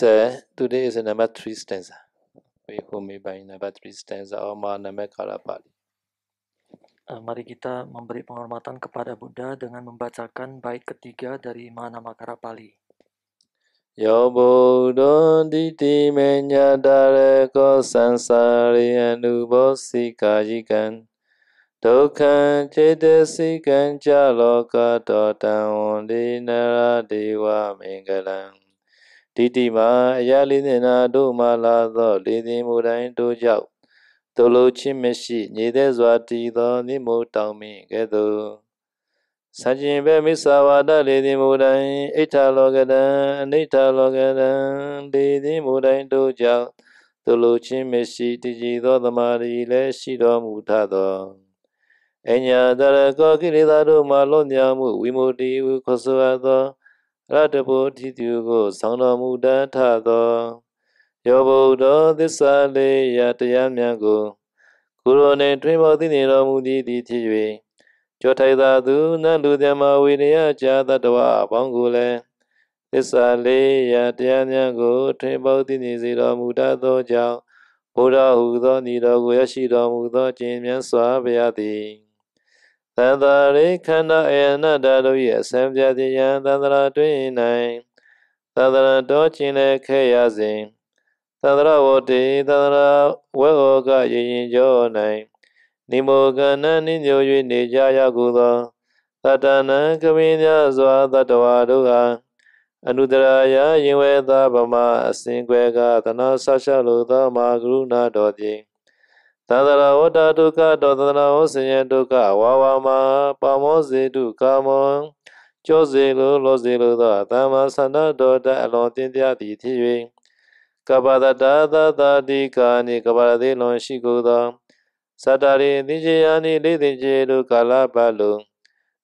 today is number 3 stanza. Who may by number 3 stanza or nama Kalapali. Mari kita memberi penghormatan kepada Buddha dengan membacakan bait ketiga dari Mahanamakara Pali. Yo Buddha Diti Menya Dareko Sansari Anubosika Yikan Dokhan Chetasikan Jaloka Dotan Dinara Dewa Mengalang Diti Ma Ayalina Duma Lado Lidi Mudain Dojau Tolo Chimeshi Nide Zwati Do Nimo Tangmi Gedo Sajin Bemisawada Lidi Mudain Italogadan Italogadan Lidi Mudain Dojau Tolo Chimeshi Tiji Do Damari Le Shido Mutado Enya Darako Kirida Duma Lonyamu Wimudi Ukosuado Ratapo Titugo Sangdo Muda Tado Yobodo Disale Yatayamyago Kurone Trimoti Niro Mudi Tijwe Jotaidadu Nandu Dama Widia Jadadwa Bangule Disale Yatayamyago Trimoti Niziro Muda Doja Buddha Hudo Nido Yashido Mudo Jimyan Swabayati Tandari Kanda Ayana Dado Yasam Jadiyan Tandra 29 Tandra Docine Kayazin Tandra Wote Tandra Weoga Yin Jonai Nimogana Ninyo Nijaya Guda Tatana Kaminya Zwa Tatawaduga Anudaraya Yinweda Bama Singwega Tana Sasha Luda Magruna Dodi Tandra Oda Duka Dodana Osanya Duka Wawama Pamozi Duka Mon Josilu Losilu Da Tama Sana Doda Alontindia Diti Kabada Dada Dadi Kani Kabadi Lon Shiguda Satari Nijayani Lidinjidu Kalabalu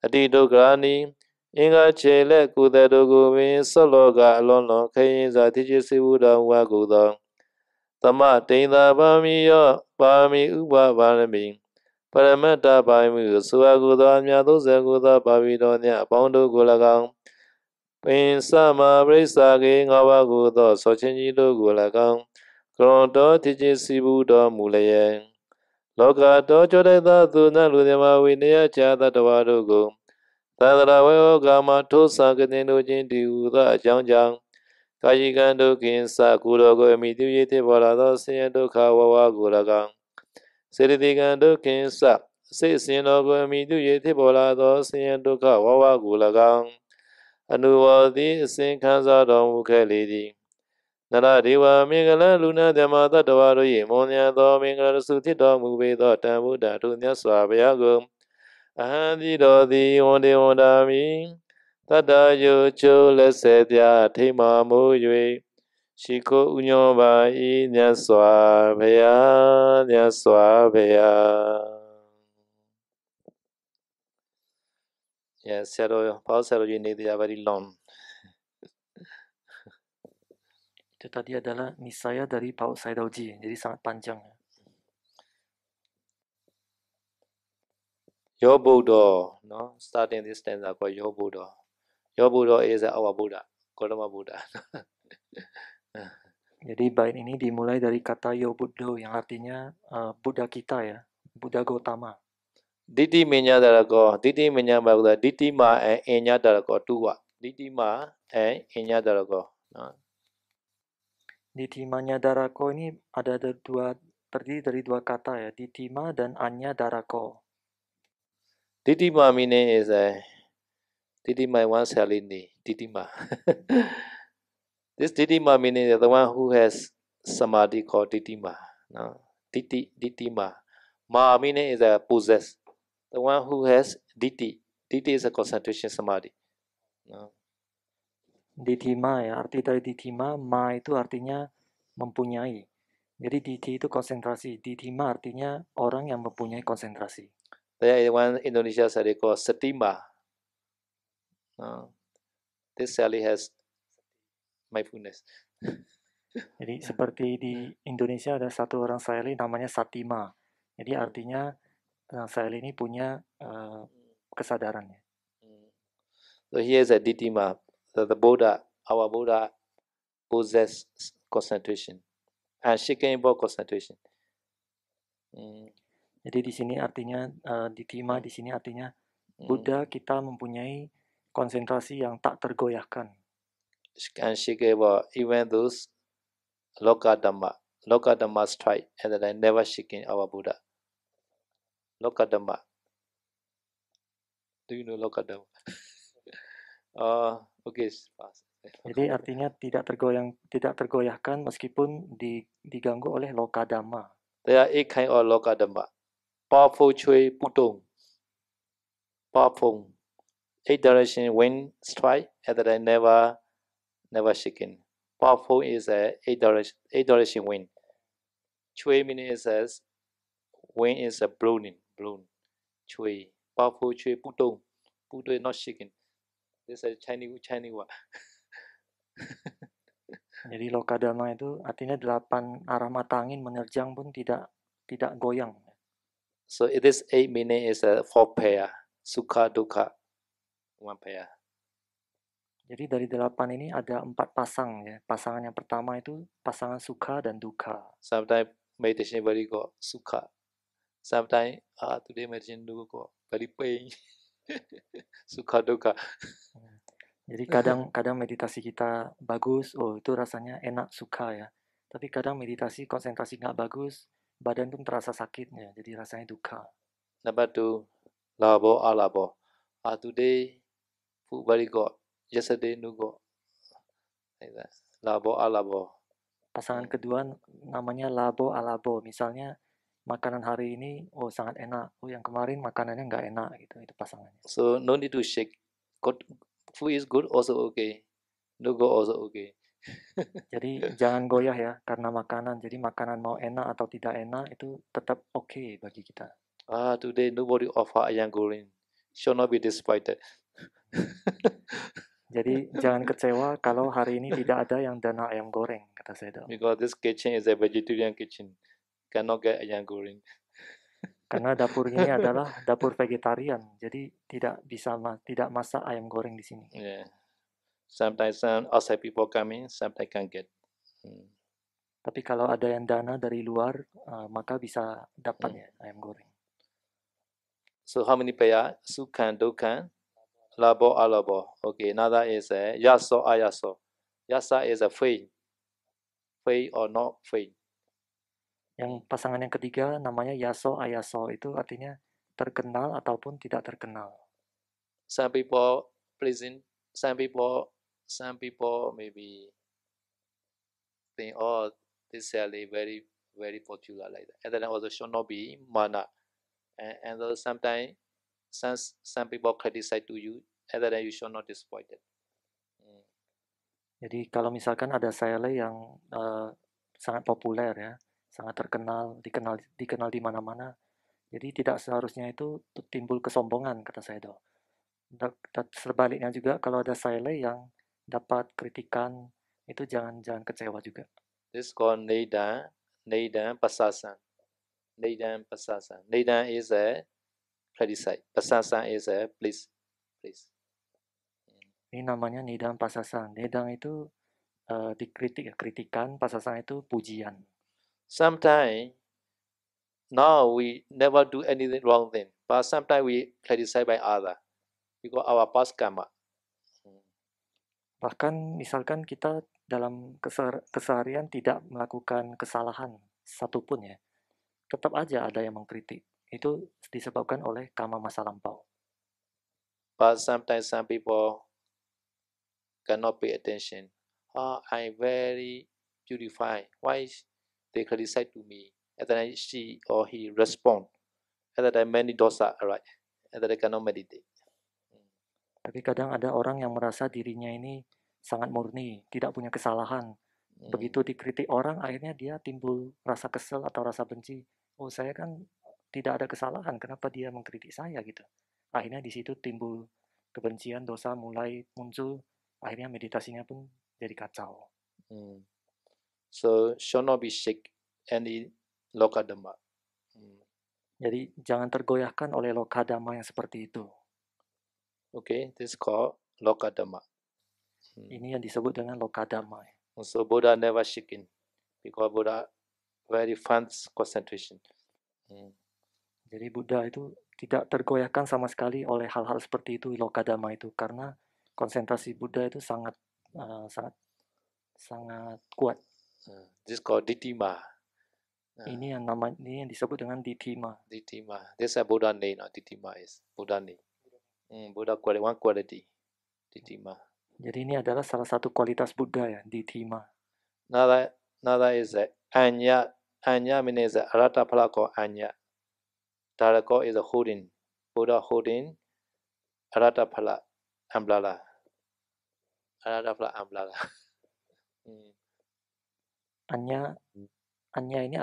Adido Grani Inga Chele Kudedugumin Sologa Alono Kainza Tijisibuda Waguda Tama Tinda Bamiya Bami Uba Barami Paramata Bami Suaguda Nyado Zaguda Babidonia Bondo Gulagang Pinsama Brisagi Ngawaguda Sochinjido Gulagang Kronto Tijisibuda Mulayan Loka Dojodeta Duna Ludema Winia Chata Tawadugo Tadra Weo Gama Tosa Ganino Jindi Uda Jangjang Kajigando Kinsa Kurogo Miduyete Borado Siendo Kawawa Guragang Siridigando Kinsa Sisinogo Miduyete Borado Siendo Kawawa Guragang Anuwadi Sinkanza Domu Kalidi Nara Diwa Mingala Luna Demata Tawaro Yemonia Do Mingala Suti Domu Vedo Tamu Datu Nyaswabayagum Ahandi Dodi Onde Ondami Tata Yo Cho Lesetia Tima Moyue Shiko Unyoba I Nyaswabaya Nyaswabaya. Yes, Paul Sero, you need very long. Itu tadi adalah Nisaya dari Paul Saidoji, jadi sangat panjang. Your Buddha, no? Starting this stanza called Your Buddha. Your Buddha is our Buddha, Gautama Buddha. Jadi bait ini dimulai dari kata Yo Buddho yang artinya Buddha kita ya, Buddha Gautama. Diti Minya Darako, Diti Minya Baguda, Diti Ma and Enya Darako, Tua. Diti Ma and Enya Darako. Ditimanya Darako ini terdiri dari dua kata ya, Ditima dan Anya Darako. Ditima meaning is Ditima one salini, Ditima. This Ditima meaning is the one who has samadhi called Ditima. No? Ditima. Ma meaning is a possess. The one who has Diti. Diti is a concentration samadhi. No? Ditima ya, arti dari Ditima, Ma itu artinya mempunyai. Jadi Diti itu konsentrasi, Ditima artinya orang yang mempunyai konsentrasi. There is one Indonesia sally called Satima. This sally has mindfulness. Jadi seperti di Indonesia ada satu orang Saili namanya Satima. Jadi artinya Saili ini punya kesadarannya. So here is a Ditima. So the Buddha, our Buddha, possess concentration. Unshakable concentration. Jadi di sini artinya ditima di sini artinya Buddha kita mempunyai konsentrasi yang tak tergoyahkan. Unshakable, even those Loka Dhamma strike, and that I never shaking our Buddha. Loka Dhamma. Do you know Loka Dhamma? Okay, fast. Jadi artinya tidak tergoyahkan meskipun diganggu oleh loka dhamma. There are 8 kind of Loka Dhamma. Powerful chui putong. Powerful. 8 direction wind strike, and that I never shaking. Powerful is a 8 direction wind. Chui meaning is as wind is a blown. Chui. Powerful chui putong. Putong is not shaking. This is Chinese word. Jadi loka dhamma itu artinya 8 arah mata angin menerjang pun tidak goyang. So this 8 meaning is a 4 pair. Sukha, dukkha, 1 pair. Jadi dari 8 ini ada 4 pasang ya. Pasangan yang pertama itu pasangan sukha dan dukkha. Sometimes meditation very good sukha. Sometimes today meditation do good very pain. Sukha dukkha. Jadi kadang meditasi kita bagus, oh itu rasanya enak, suka ya. Tapi kadang meditasi konsentrasi nggak bagus, badan pun terasa sakit ya, jadi rasanya dukkha. Number 2, labo alabo. Today food very good. Yesterday no good. Like that. Labo alabo. Pasangan kedua namanya labo alabo. Misalnya makanan hari ini oh sangat enak, oh yang kemarin makanannya nggak enak gitu, itu pasangannya. So no need to shake. Good food is good also okay. No good also okay. Jadi jangan goyah ya karena makanan. Jadi makanan mau enak atau tidak enak itu tetap oke bagi kita. Today nobody offer ayam goreng. Should not be disappointed. Jadi jangan kecewa kalau hari ini tidak ada yang dana ayam goreng, kata Sayadaw. Because this kitchen is a vegetarian kitchen. Cannot get ayam goreng. Karena dapur ini adalah dapur vegetarian, jadi tidak masak ayam goreng di sini. Yeah. Sometimes some outside people come in, sometimes can't get. Tapi kalau ada yang dana dari luar, maka bisa dapat ya ayam goreng. So how many pair? Sukhan, dukhan, labo, alabo. Okay, another is yaso, ayaso. Yasa is a faith or not faith. Yang pasangan yang ketiga namanya yaso, ayaso. Itu artinya terkenal ataupun tidak terkenal. Some people pleasing, some people maybe think, oh, this is very, very popular like that. And then also should not be mana. And sometimes some people criticize to you, and then you should not disappoint it. Jadi kalau misalkan ada sale yang sangat populer ya, sangat terkenal, dikenal di mana-mana, jadi tidak seharusnya itu timbul kesombongan, kata Sayadaw. Sebaliknya juga kalau ada sale yang dapat kritikan, itu jangan kecewa juga. This is called Neidan Pasasan. Neidan Pasasan. Neidan is a criticize. Pasasan is a please. Ini namanya nidang pasasan. Nidang itu dikritik, kritikan, pasasan itu pujian. Sometimes now we never do anything wrong thing, but sometimes we criticize by other because our past karma. Bahkan misalkan kita dalam keseharian tidak melakukan kesalahan satupun ya, tetap aja ada yang mengkritik. Itu disebabkan oleh karma masa lampau. But sometimes some people cannot pay attention. I'm very purified. Why they criticize to me? And then she or he respond. And then many dosa arise. And then I cannot meditate. Tapi kadang ada orang yang merasa dirinya ini sangat murni, tidak punya kesalahan. Begitu dikritik orang, akhirnya dia timbul rasa kesel atau rasa benci. Oh, saya kan tidak ada kesalahan, kenapa dia mengkritik saya gitu. Akhirnya di situ timbul kebencian, dosa mulai muncul, akhirnya meditasinya pun jadi kacau. So should not be shake any loka dhamma. Jadi jangan tergoyahkan oleh loka dhamma yang seperti itu. Okay, this is called loka dhamma. Ini yang disebut dengan loka dhamma. So Buddha never shaken because Buddha very fast concentration. Jadi Buddha itu tidak tergoyahkan sama sekali oleh hal-hal seperti itu, Lokadama itu, karena konsentrasi Buddha itu sangat sangat kuat. This is called Ditthima. Ini yang disebut dengan Ditthima. Ditthima. This is a Buddha name. Ditthima is Buddha name. Buddha quality, one quality. Ditthima. Jadi ini adalah salah satu kualitas Buddha ya, Ditthima. Another is Anya. Anya means Arata Phala called Anya. Dharako is a holding. Buddha holding Arata Phala umbrella. Arata Phala umbrella. Anya ini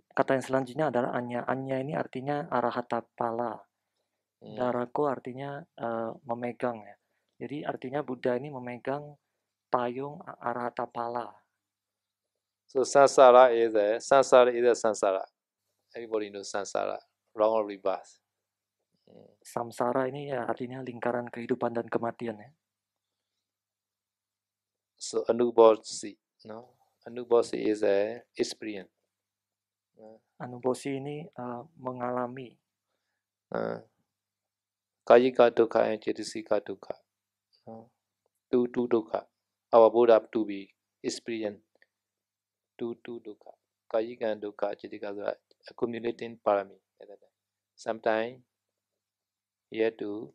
kata yang selanjutnya adalah Anya. Anya ini artinya Arahata Phala. Dharako artinya memegang ya. Jadi artinya Buddha ini memegang payung Arahata Phala. So samsara is a samsara. Everybody knows samsara, wrong or reverse. Samsara ini ya artinya lingkaran kehidupan dan kematian ya. So Anubosi, no? Anubosi is a experience. Anubosi ini mengalami. Kayika dukkha and cetasika dukkha. Two dukkha. Our Buddha to be experience. Two dukkha. Kayika and dukkha, cetasika dukkha, accumulating parami. Sometimes he had to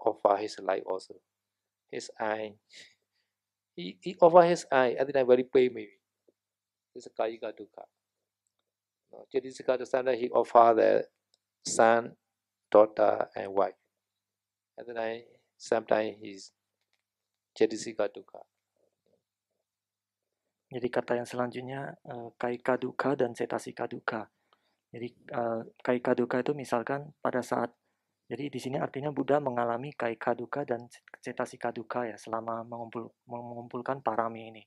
offer his life also. His eye. He offer his eye. I think I'm very pain maybe. This is Kayika dukkha. Cetasika dukkha, sometimes he offer the son, daughter, and wife. And then sometimes he's cetasika dukkha. Jadi kata yang selanjutnya kaika dukkha dan cetasika dukkha. Jadi kaika dukkha itu misalkan pada saat, jadi di sini artinya Buddha mengalami kaika dukkha dan cetasika dukkha ya selama mengumpulkan parami ini.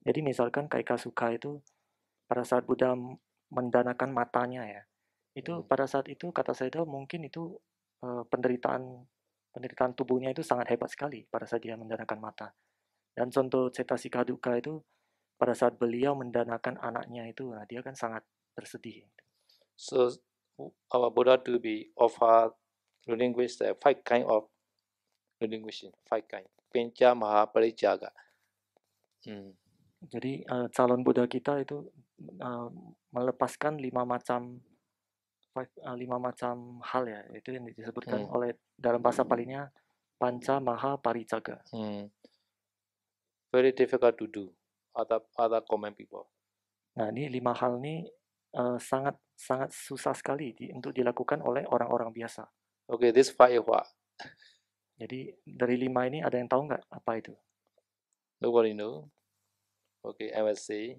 Jadi misalkan kaika sukha itu pada saat Buddha mendanakan matanya ya. Itu pada saat itu kata saya itu mungkin itu penderitaan tubuhnya itu sangat hebat sekali pada saat dia mendanakan mata. Dan contoh cetasika dukkha itu pada saat beliau mendanakan anaknya itu, nah dia kan sangat bersedih. So our Buddha to be offer relinquish the 5 kind of relinquishing, 5 kind. Penca Maha Parijaga. Jadi calon Buddha kita itu melepaskan 5 macam hal ya, itu yang disebutkan oleh dalam bahasa Palinya Panca Maha Parijaga. Very difficult to do. Other common people. Nah ini 5 hal ini sangat susah sekali untuk dilakukan oleh orang-orang biasa. Okay, this 5 is what? Jadi dari 5 ini ada yang tahu nggak apa itu? Nobody know. Okay, I will say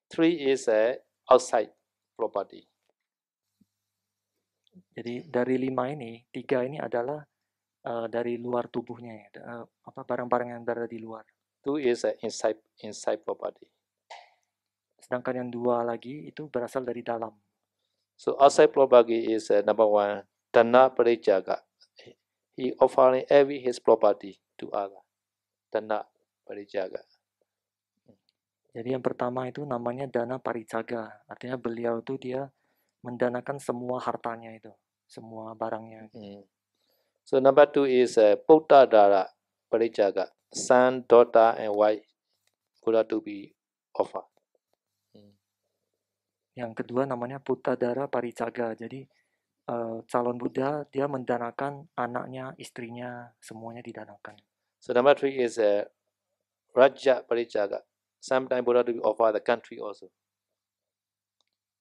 3 is outside property. Jadi dari 5 ini, 3 ini adalah dari luar tubuhnya ya, barang-barang yang berada di luar. 2 is inside property. Sedangkan yang 2 lagi itu berasal dari dalam. So outside property is number 1, Dana Parijaga. He offering every his property to other. Dana Parijaga. Jadi yang pertama itu namanya Dana Parijaga. Artinya beliau itu dia mendanakan semua hartanya itu, semua barangnya. So number 2 is Buddha Dara Parijaga. Son, daughter, and wife. Buddha to be offer. Yang kedua namanya Puttadara Parijaga. Jadi calon Buddha dia mendanakan anaknya, istrinya, semuanya didanakan. So number 3 is Raja Parijaga. Sometimes Buddha to be offer the country also.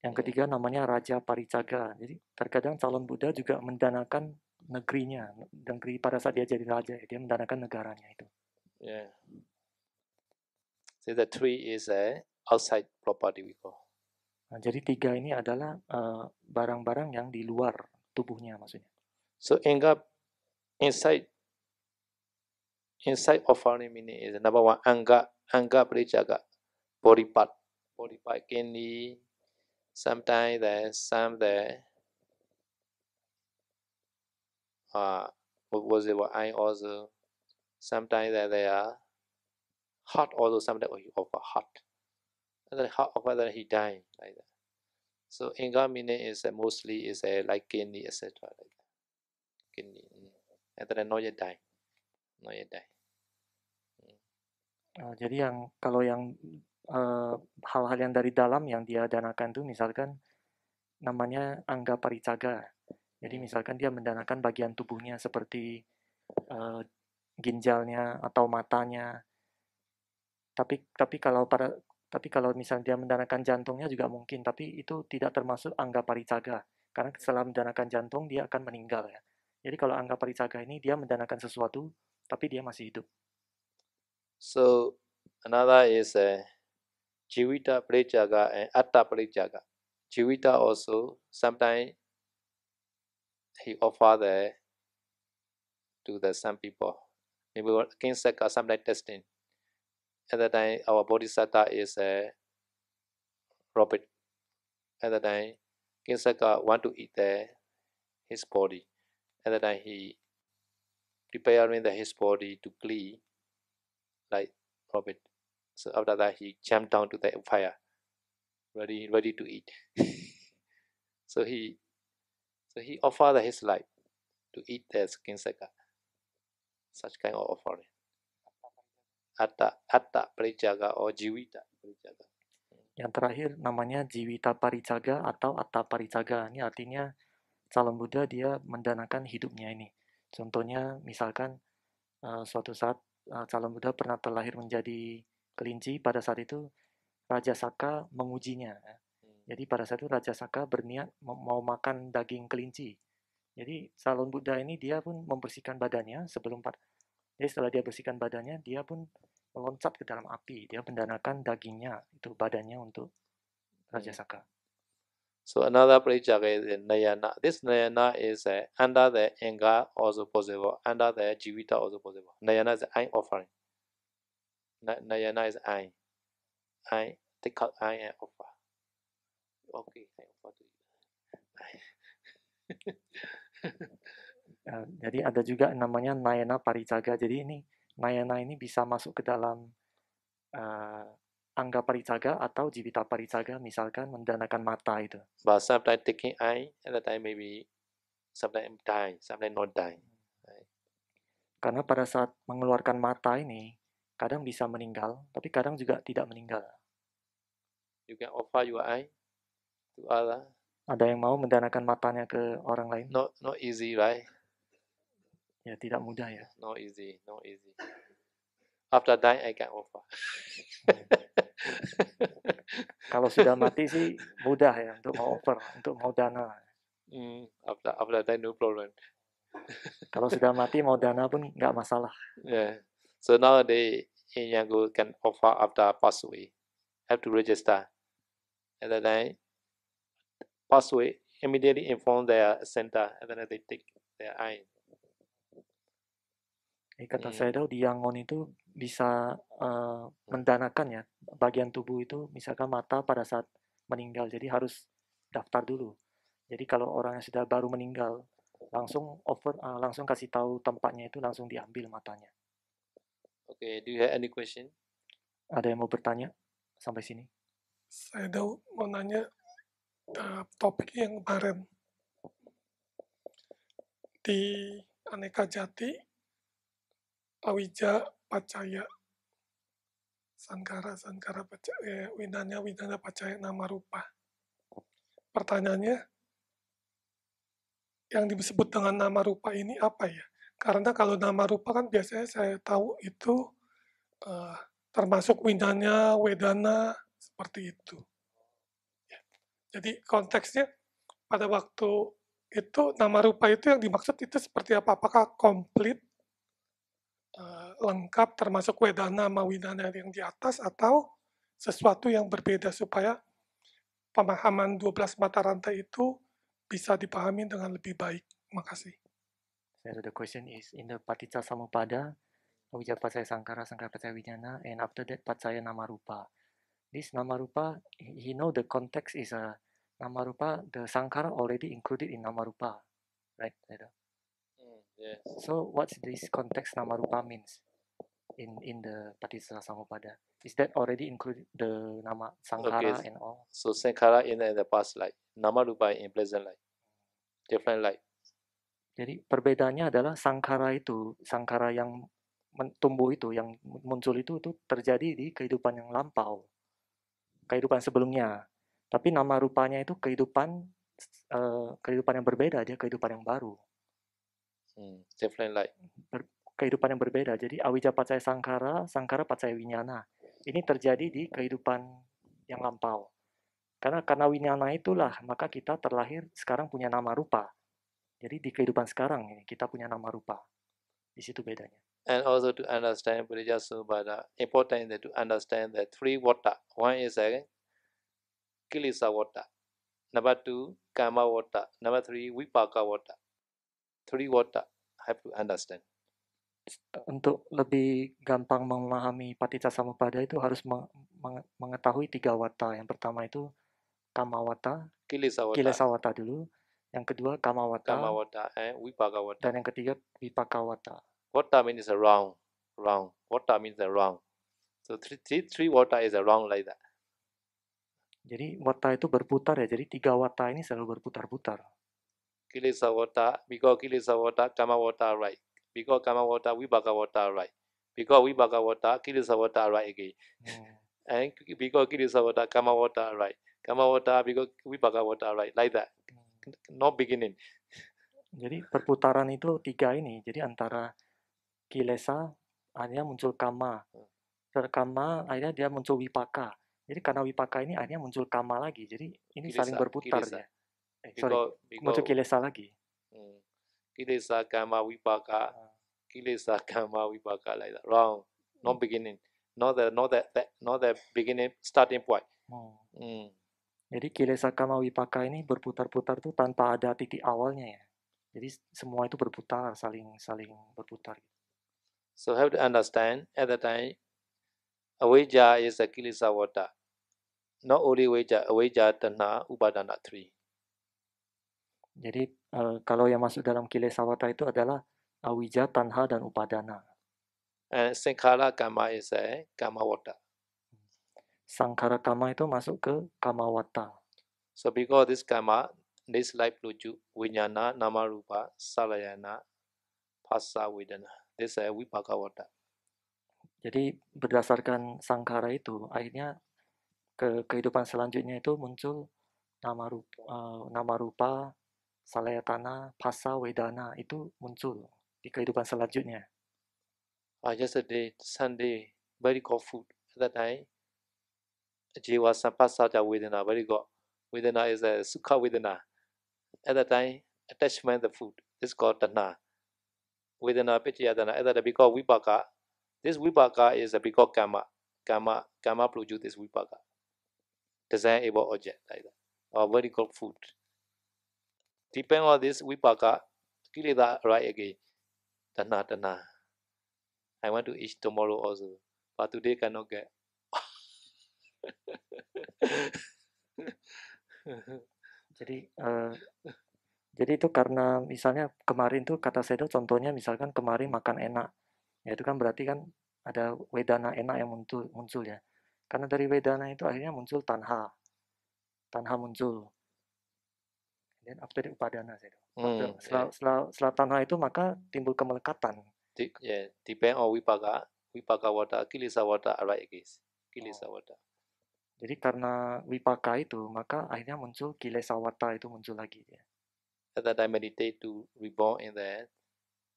Yang ketiga namanya Raja Parijaga. Jadi terkadang calon Buddha juga mendanakan negerinya, negeri pada saat dia jadi raja, dia mendanakan negaranya itu. Yeah. So the 3 is outside property we call. Nah, jadi 3 ini adalah barang-barang yang di luar tubuhnya maksudnya. So inside offering meaning is number 1 anga parijaga, body part kidney, sometimes some what was it? Eye also. Sometimes they are Heart also sometimes he offer heart. And then heart offer, then he die like that. So Inga meaning is mostly is like kidney, etc. Like that. Kidney. And then not yet die. Not yet die. Jadi yang kalau yang hal-hal yang dari dalam yang dia danakan tuh misalkan namanya angga paricaga. Jadi misalkan dia mendanakan bagian tubuhnya seperti ginjalnya atau matanya. Tapi kalau misalnya dia mendanakan jantungnya juga mungkin, tapi itu tidak termasuk angga paricaga. Karena setelah mendanakan jantung dia akan meninggal ya. Jadi kalau angga paricaga ini dia mendanakan sesuatu tapi dia masih hidup. So another is Jivita Parijaga and Atta Parijaga. Jivita also sometimes he offer to some people. Maybe King Saka sometimes testing. At that time our Bodhisattva is Robert. At that time King Saka want to eat his body. At that time he preparing his body to clean like Robert. So after that he jumped down to the fire, ready to eat. so he offered his life to eat the King Saka. Such kind of offering. Atta Parijaga or Jivita Parijaga. Yang terakhir namanya Jiwita Paricaga atau Atta Paricaga. Ini artinya calon Buddha dia mendanakan hidupnya ini. Contohnya misalkan suatu saat calon Buddha pernah terlahir menjadi kelinci, pada saat itu Raja Saka mengujinya. Jadi pada saat itu Raja Saka berniat mau makan daging kelinci. Jadi calon Buddha ini dia pun membersihkan badannya sebelum jadi setelah dia bersihkan badannya, dia pun meloncat ke dalam api. Dia mendanakan dagingnya, itu badannya untuk Raja Saka. So another Parijaga is Nayana. This Nayana is under the Inga also possible, under the Jivita also possible. Nayana is eye offering. Nayana is eye. Eye, take out eye and offer. Okay, I offer to you. Jadi ada juga namanya Nayana Paricaga. Jadi ini Nayana ini bisa masuk ke dalam Angga Paricaga atau Jivita Paricaga, misalkan mendanakan mata itu. But sometimes taking eye, at the time maybe sometimes die, sometimes not die. Karena pada saat mengeluarkan mata ini, kadang bisa meninggal, tapi kadang juga tidak meninggal. You can offer your eye to other. Ada yang mau mendanakan matanya ke orang lain? Not easy, right? Ya tidak mudah ya. Not easy. After dying, I can offer. Kalau sudah mati sih mudah ya untuk mau offer, untuk mau dana. After dying, no problem. Kalau sudah mati mau dana pun nggak masalah. Yeah. So nowadays, in Yangon can offer after pass away. Have to register. At that time, pass away, immediately inform their center, and then they take their eye. Kata saya tahu di Yangon itu bisa mendanakan ya bagian tubuh itu, misalkan mata pada saat meninggal, jadi harus daftar dulu. Jadi kalau orang yang sudah baru meninggal langsung langsung kasih tahu tempatnya, itu langsung diambil matanya. Okay, do you have any question? Ada yang mau bertanya sampai sini? Saya mau nanya topik yang kemarin di Aneka Jati, Awija Pacaya, Sankara Pacaya, Winanya Pacaya nama rupa. Pertanyaannya, yang disebut dengan nama rupa ini apa ya? Karena kalau nama rupa kan biasanya saya tahu itu termasuk Winanya, Wedana, seperti itu. Ya. Jadi konteksnya pada waktu itu nama rupa itu yang dimaksud itu seperti apa? Apakah komplit, lengkap termasuk Wedana sama Winana yang di atas, atau sesuatu yang berbeda supaya pemahaman 12 mata rantai itu bisa dipahami dengan lebih baik. Makasih. So the question is, in the Paticca Samuppada, Awija Pacaya Sankara, Sankara Pacaya Vijnana, and after that Pacaya Namarupa. This Namarupa, he know the context is a Namarupa, the Sankara already included in Namarupa, right? Yes. So what's this context Namarupa means? in the Paticcasamuppada. Is that already include the nama Sankhara Okay. and all? So Sankhara in the past life, Namarupa in present life, different life. Jadi perbedaannya adalah Sankhara yang tumbuh itu, yang muncul itu terjadi di kehidupan yang lampau, kehidupan sebelumnya. Tapi nama rupanya itu kehidupan yang berbeda, dia kehidupan yang baru. Different life. Kehidupan yang berbeda. Jadi awija pacaya Sankhara, Sankhara pacaya winyana. Ini terjadi di kehidupan yang lampau. Karena winyana itulah, maka kita terlahir sekarang punya nama rupa. Jadi di kehidupan sekarang ini kita punya nama rupa. Di situ bedanya. And also to understand Paticcasamuppada, important is to understand the three water. One is a Kilesa water. Number two, Kama water. Number three, Vipaka water. Three water have to understand. Untuk lebih gampang memahami Paticcasamuppada itu harus mengetahui 3 wata. Yang pertama itu Kamawata, Kilesa water, Kilesa wata dulu. Yang kedua Kama Kamawata, water, and Vipaka water. dan yang ketiga Vipaka wata. Water means a wrong. Water means a wrong. So three water is a wrong like that. Jadi wata itu berputar ya. Jadi 3 wata ini selalu berputar-putar. Kilesa water, because Kilesa water, Kama water right. Because Kama water, Vipaka water right. Because Vipaka water, Kilesa water right again. And because Kilesa water, Kama water right. Kama water, because Vipaka water right. Like that. No beginning. Jadi perputaran itu 3 ini. Jadi antara kilesa akhirnya muncul kama. Setelah kama akhirnya dia muncul wipaka. Jadi karena wipaka ini akhirnya muncul kama lagi. Jadi ini Kilesa, saling berputar kilesa. ya. Muncul kilesa lagi. Kilesa Kama Vipaka. Kilesa Kama Vipaka like that. Wrong. No beginning. Not the beginning starting point. Jadi kilesa kama wipaka ini berputar-putar tuh tanpa ada titik awalnya ya. Jadi semua itu berputar, saling berputar. So have to understand at the time, avijja is a kilesa water. Not only avijja, tanha, upadana 3. Jadi kalau yang masuk dalam kilesa wata itu adalah awija, tanha, dan upadana. And sankhara kama is a kama water. Sankhara kama itu masuk ke kama wata. So because this kama, this life luju, vinyana, nama rupa, salayana, phassa vedana. This is vipaka water. Jadi berdasarkan sankhara itu akhirnya ke kehidupan selanjutnya itu muncul nama rupa, salayatana, phassa, vedana itu muncul di kehidupan selanjutnya. Yesterday, Sunday, very good food. At that time, jiva sampasaja vedana, very good. Vedana is a sukha vedana. At that time, attachment the food. This is called tanha. Vedana pichayatana. At that time, because vipaka, this vipaka is a because kama produce this vipaka. Desirable object like that. Or very good food. Depend on this vipaka, kilesa right again. Tanha. I want to eat tomorrow also, but today cannot get. Jadi itu karena misalnya kemarin tuh kata Sedo contohnya misalkan kemarin makan enak, ya itu kan berarti kan ada wedana enak yang muncul ya. Karena dari wedana itu akhirnya muncul tanha muncul. Dan after upadana Sedo. Setelah tanha itu maka timbul kemelekatan. Depend on vipaka water, kilesa water arise again. Kilesa water. Jadi karena vipaka itu maka akhirnya muncul kilesa wata itu muncul lagi ya. At that time meditate to reborn in the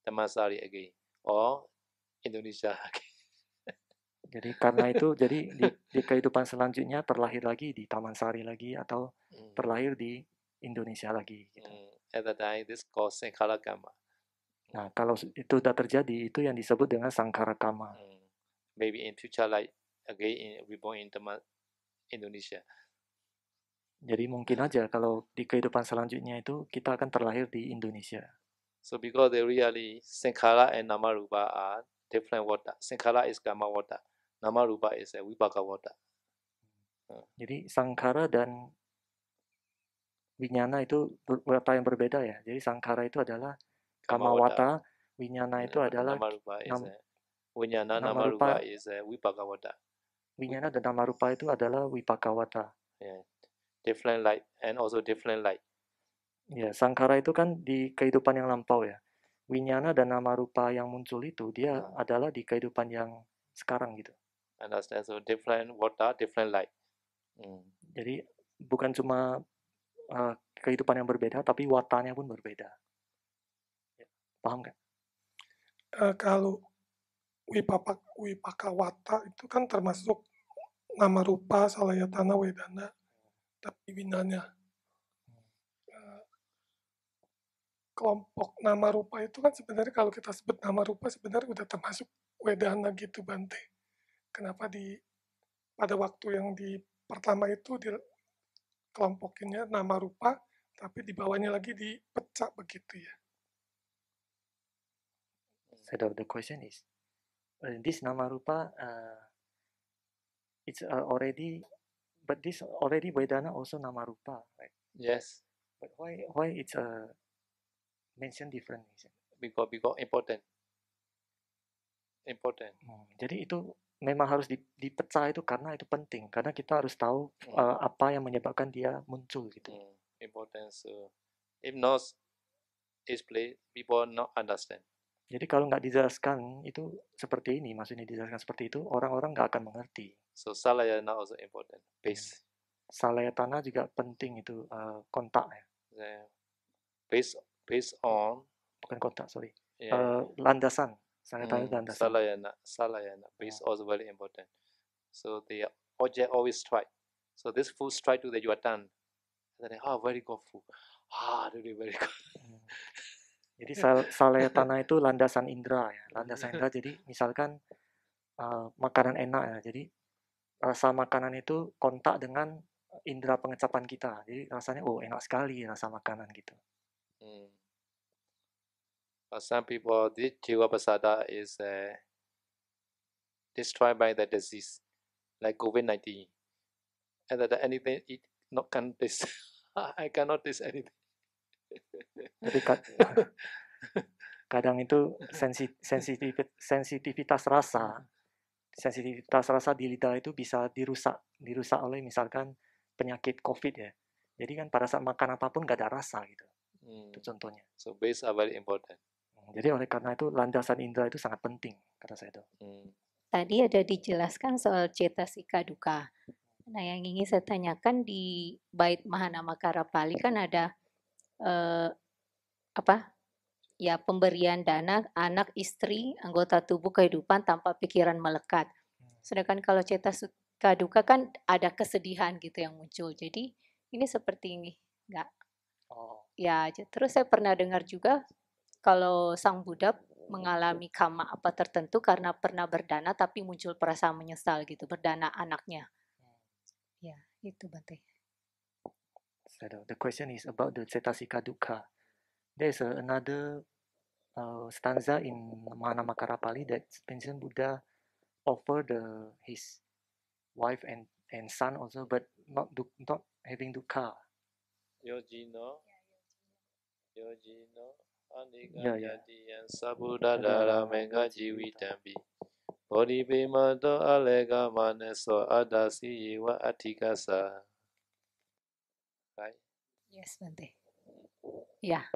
Dhammasari again or Indonesia again. Jadi karena itu jadi di kehidupan selanjutnya terlahir lagi di Taman Sari lagi atau terlahir di Indonesia lagi gitu. At that time this called sankhara kama. Nah, kalau itu sudah terjadi itu yang disebut dengan sankhara kama. Maybe in future life again reborn in Indonesia. Jadi mungkin aja kalau di kehidupan selanjutnya itu kita akan terlahir di Indonesia. So because they really sankhara and namarupa are different water. Sankhara is kama water. Namarupa is a vipaka water. Jadi sankhara dan winyana itu wata yang berbeda ya. Jadi sankhara itu adalah kama wata, winyana itu adalah Vinyana Nama nama rupa rupa, is Vipakawata. winyana dan nama rupa itu adalah wipakawata. Yeah. Different light and also different light. Ya, sangkara itu kan di kehidupan yang lampau ya. Winyana dan nama rupa yang muncul itu dia adalah di kehidupan yang sekarang gitu. Understand? So different water, different light. Jadi bukan cuma kehidupan yang berbeda, tapi watanya pun berbeda. Paham nggak? Kalau Wipakawata itu kan termasuk nama rupa, salayatana, wedana, tapi winanya. Kelompok nama rupa itu kan sebenarnya kalau kita sebut nama rupa sebenarnya udah termasuk wedana gitu Bante. Kenapa pada waktu yang di pertama itu kelompokinnya nama rupa, tapi di bawahnya lagi dipecah begitu ya. So the question is, this nama rupa, it's already, but this already Vedana also nama rupa, right? Yes. But why it's mention different? Because important. Important. Jadi itu memang harus dipecah itu karena itu penting, karena kita harus tahu apa yang menyebabkan dia muncul gitu. Important. So if not explain, people not understand. Jadi kalau nggak dijelaskan itu seperti ini, maksudnya dijelaskan seperti itu, orang-orang nggak akan mengerti. So salayana also important. Base. Salayatana juga penting itu, kontak ya. Based on. Bukan kontak, sorry. Yeah. Landasan. Landasan. Salayana. Base also very important. So the object always strike. So this food strike to the yuatan. And then, very good food. Really very good. Jadi salayatana itu landasan indera ya, landasan indera. Jadi misalkan makanan enak ya, jadi rasa makanan itu kontak dengan indera pengecapan kita. Jadi rasanya enak sekali rasa makanan gitu. Some people, this jiva pasada is destroyed by the disease, like COVID-19. And that anything it not can taste. I cannot taste anything. Jadi kadang itu sensitivitas rasa di lidah itu bisa dirusak oleh misalkan penyakit COVID ya. Jadi kan pada saat makan apapun nggak ada rasa gitu. Itu contohnya. So base are very important. Jadi oleh karena itu landasan indera itu sangat penting kata saya itu. Tadi ada dijelaskan soal cetasika dukkha. Nah, yang ingin saya tanyakan di bait Mahanamakara Pali kan ada ya pemberian dana anak, istri, anggota tubuh kehidupan tanpa pikiran melekat. Sedangkan kalau cetasika dukkha kan ada kesedihan gitu yang muncul. Jadi ini seperti ini, enggak? Ya, terus saya pernah dengar juga kalau Sang Buddha mengalami karma apa tertentu karena pernah berdana tapi muncul perasaan menyesal gitu, berdana anaknya. Ya, itu Bante. So the question is about the cetasika dukkha. There's another stanza in Mahanamakara Pali that mentions Buddha offered his wife and son also, but not having dukkha. Yojino, anika yadiyan sabuddha dara menga jiwitambi. Bodhi bhimato alega maneso adasi yewa atikasa. Right? Yes, Bante. Ya.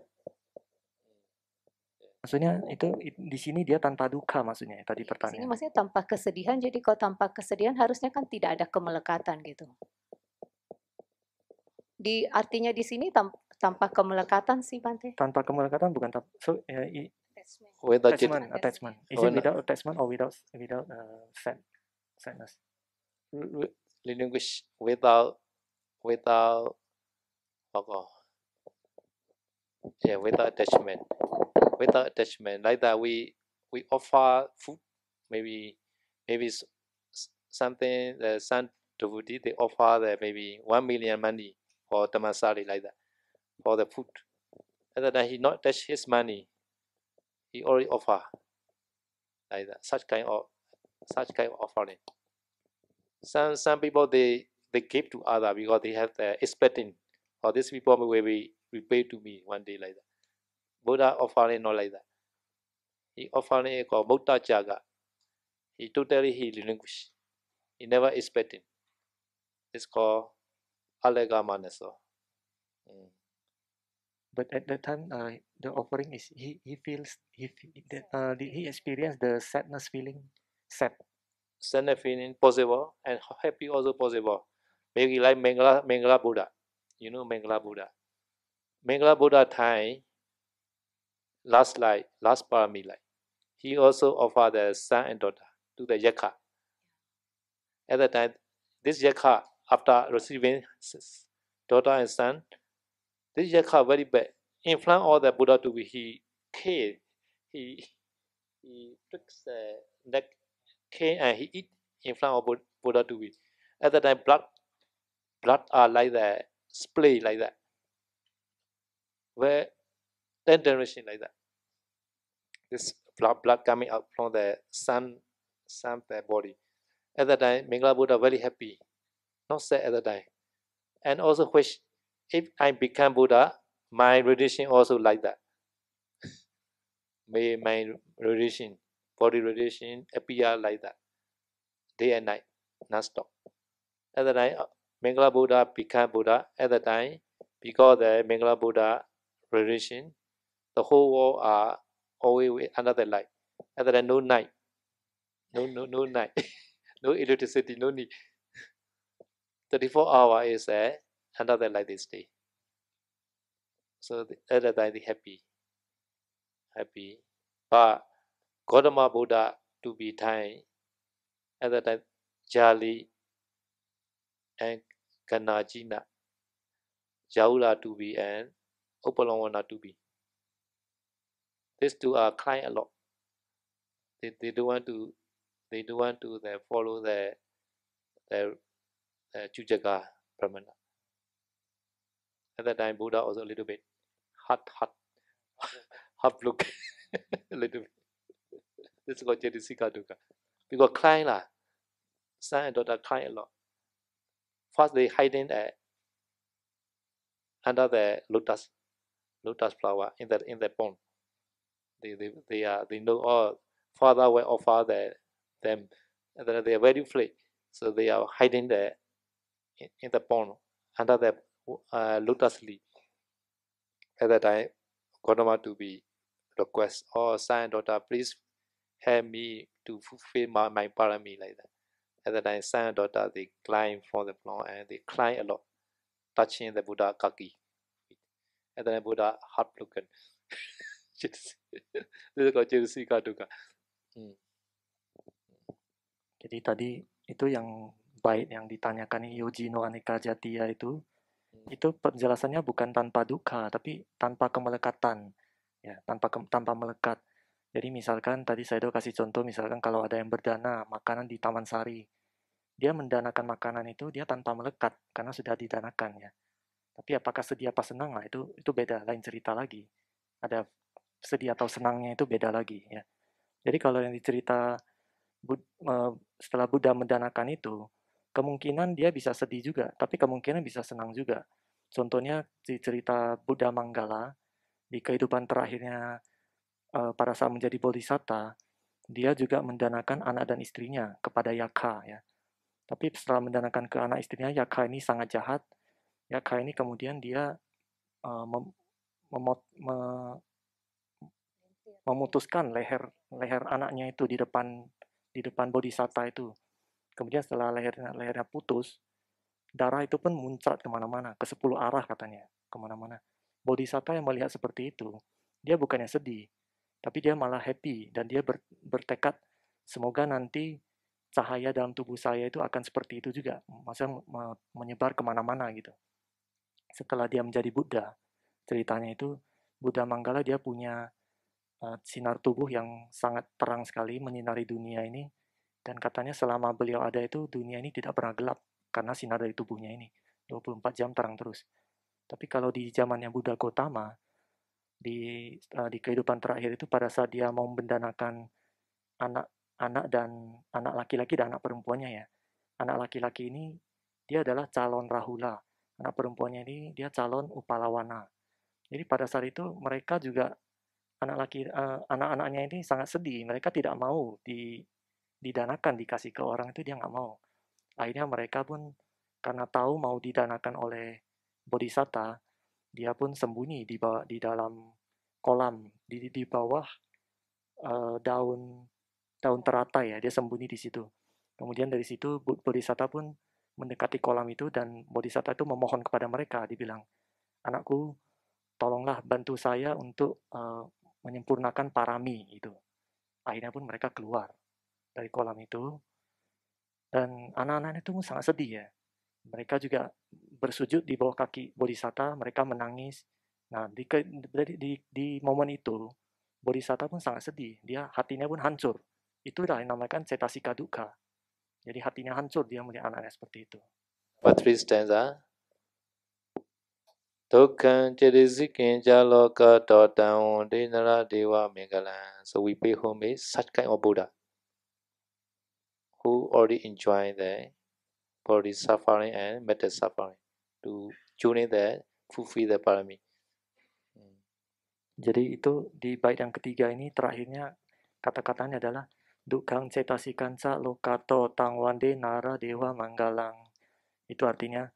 Maksudnya itu di sini dia tanpa duka maksudnya tadi pertanyaan. Di sini maksudnya tanpa kesedihan. Jadi kalau tanpa kesedihan harusnya kan tidak ada kemelekatan gitu. Artinya di sini tanpa kemelekatan sih Bante. Tanpa kemelekatan bukan attachment. Is it without attachment or without sadness? Relinquish without without attachment. Without attachment, like that we offer food, maybe something the sun devotee they offer maybe 1 million money for Dhammasari like that for the food, and then he not touch his money, he already offer like that. Such kind of offering. Some people they give to other because they have the expecting, or these people will be repay to me one day like that. Buddha offering not like that. He offering called Mutta Jaga. He totally relinquished. He never expected. It's called Allegamanaso. But at that time, the offering is he feels he experienced the sadness feeling, sad. Sadness feeling possible and happy also possible. Maybe like Mangala Buddha. You know Mangala Buddha. Mangala Buddha time, last parami life. He also offered the son and daughter to the Yakha. At that time, this Yakha, after receiving daughter and son, this Yakha very bad. In front of the Buddha to be, he killed. He tricks the neck cane and he eat in front of Buddha to be. At that time, blood are like that, spray like that. Where 10 generation like that. This blood coming out from the son the body. At that time, Mangala Buddha very happy, not sad at that time. And also wish, if I become Buddha, my radiation also like that. May my radiation, body radiation appear like that, day and night, non-stop. At that time, Mangala Buddha became Buddha. At that time, because the Mangala Buddha radiation, the whole world are always with another light. At that time, no night, no night, no electricity, no need. 34 hours is another light this day. So at that time, they happy. But Gautama Buddha to be time, at that time, Jali and Kanajina, Jaula to be and Upalawana to be. These two are crying a lot. They don't want to follow the Chujaga Brahmana. At that time, Buddha also a little bit hot, half look, a little bit. This is called Jetisika Dukkha. Because crying lah, son and daughter crying a lot. First they hiding under the lotus flower in the pond. They know all father will offer them, and then they are very afraid. So they are hiding there in the pond under the lotus leaf. At that time, Gautama to be request, oh son and daughter, please help me to fulfill my parami like that. At that time, son and daughter they climb from the floor and they climb a lot, touching the Buddha kaki. At that time, Buddha heartbroken. This is called Jetisika Dukkha. Jadi tadi itu yang baik yang ditanyakan Yojino Aneka Jatiya itu penjelasannya bukan tanpa dukkha tapi tanpa kemelekatan, ya tanpa melekat. Jadi misalkan tadi saya kasih contoh, misalkan kalau ada yang berdana makanan di Taman Sari, dia mendanakan makanan itu dia tanpa melekat karena sudah didanakan ya. Tapi apakah sedih apa senang lah itu beda, lain cerita lagi. Ada sedih atau senangnya itu beda lagi ya. Jadi kalau yang dicerita setelah Buddha mendanakan itu, kemungkinan dia bisa sedih juga, tapi kemungkinan bisa senang juga. Contohnya di cerita Buddha Manggala, di kehidupan terakhirnya pada saat menjadi bodhisatta, dia juga mendanakan anak dan istrinya kepada Yakha ya. Tapi setelah mendanakan ke anak istrinya, Yakha ini sangat jahat. Yakha ini kemudian dia memutuskan leher anaknya itu di depan bodhisatta itu. Kemudian setelah lehernya putus, darah itu pun muncrat kemana-mana, ke 10 arah katanya, kemana-mana. Bodhisatta yang melihat seperti itu, dia bukannya sedih, tapi dia malah happy, dan dia bertekad, semoga nanti cahaya dalam tubuh saya itu akan seperti itu juga, maksudnya menyebar kemana-mana gitu. Setelah dia menjadi Buddha, ceritanya itu, Buddha Manggala dia punya sinar tubuh yang sangat terang sekali menyinari dunia ini, dan katanya selama beliau ada itu dunia ini tidak pernah gelap karena sinar dari tubuhnya ini 24 jam terang terus. Tapi kalau di zamannya Buddha Gautama, di kehidupan terakhir itu pada saat dia mau mendanakan anak laki-laki dan anak perempuannya ya. Anak laki-laki ini dia adalah calon Rahula, anak perempuannya ini dia calon Upalawana. Jadi pada saat itu mereka juga anak-anaknya ini sangat sedih. Mereka tidak mau didanakan, dikasih ke orang itu dia nggak mau. Akhirnya mereka pun karena tahu mau didanakan oleh bodhisatta, dia pun sembunyi di dalam kolam, di bawah daun teratai ya, dia sembunyi di situ. Kemudian dari situ bodhisatta pun mendekati kolam itu dan bodhisatta itu memohon kepada mereka, dibilang, anakku, tolonglah bantu saya untuk menyempurnakan parami itu. Akhirnya pun mereka keluar dari kolam itu dan anak-anak itu sangat sedih ya. Mereka juga bersujud di bawah kaki bodhisatta, mereka menangis. Nah, di momen itu bodhisatta pun sangat sedih, dia hatinya pun hancur. Itulah yang dinamakan cetasika dukkha. Jadi hatinya hancur dia melihat anaknya seperti itu. Number 3 stanza. Dukkan Chedisikin Jaloka Dotan Dinara Dewa Megalan. So we pay homage such kind of Buddha who already enjoyed the body suffering and mental suffering to tune in the fulfill the parami. Jadi itu di bait yang ketiga ini terakhirnya kata-katanya adalah Dukkang cetasikanca lokato tangwande nara dewa manggalang. Itu artinya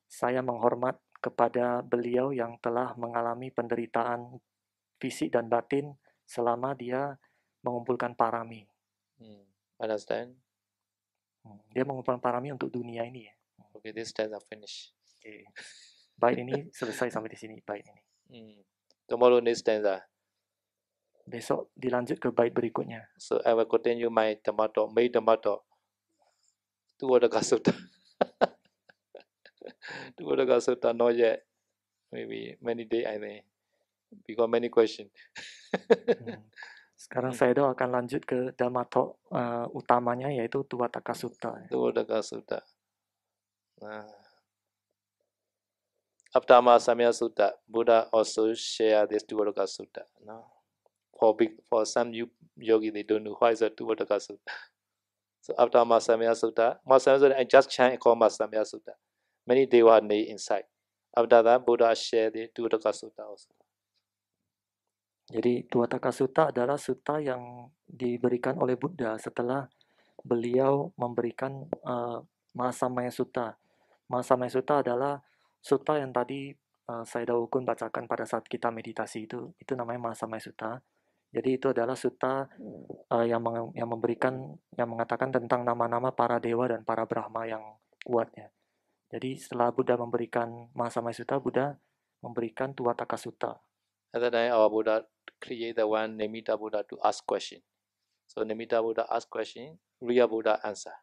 saya menghormat kepada beliau yang telah mengalami penderitaan fisik dan batin selama dia mengumpulkan parami. Understand? Dia mengumpulkan parami untuk dunia ini ya. Okay, this stanza finish. Okay. Bait ini selesai sampai di sini bait ini. Tomorrow next stanza. Besok dilanjut ke bait berikutnya. So I will continue my Dhamma talk, May Dhamma talk. Tuwadaka Sutta. Tuwadaka Sutta, not yet. Maybe many days I may. Because many questions. Sekarang saya akan lanjut ke Dhamma talk utamanya yaitu Tuwadaka Sutta. Tuwadaka Sutta. After Samya Sutta, Buddha also shared this Tuwadaka Sutta. No? For some yogi, they don't know why is a Tuwadaka Sutta. So after Samya Sutta, I just chant called Samya Sutta. Many Deva lay inside. After that, Buddha shared the Tuwadaka Sutta also. Jadi Tuwadaka Sutta adalah sutta yang diberikan oleh Buddha setelah beliau memberikan Mahasamaya Sutta. Mahasamaya Sutta adalah sutta yang tadi saya Daokun bacakan pada saat kita meditasi itu namanya Mahasamaya Sutta. Jadi itu adalah sutta yang mengatakan tentang nama-nama para dewa dan para brahma yang kuat ya. Jadi setelah Buddha memberikan Mahasamaya Sutta, Buddha memberikan Tuwadaka Sutta. At that time, our Buddha create the one Nimitta Buddha to ask question. So Nimitta Buddha ask question, Riya Buddha answer.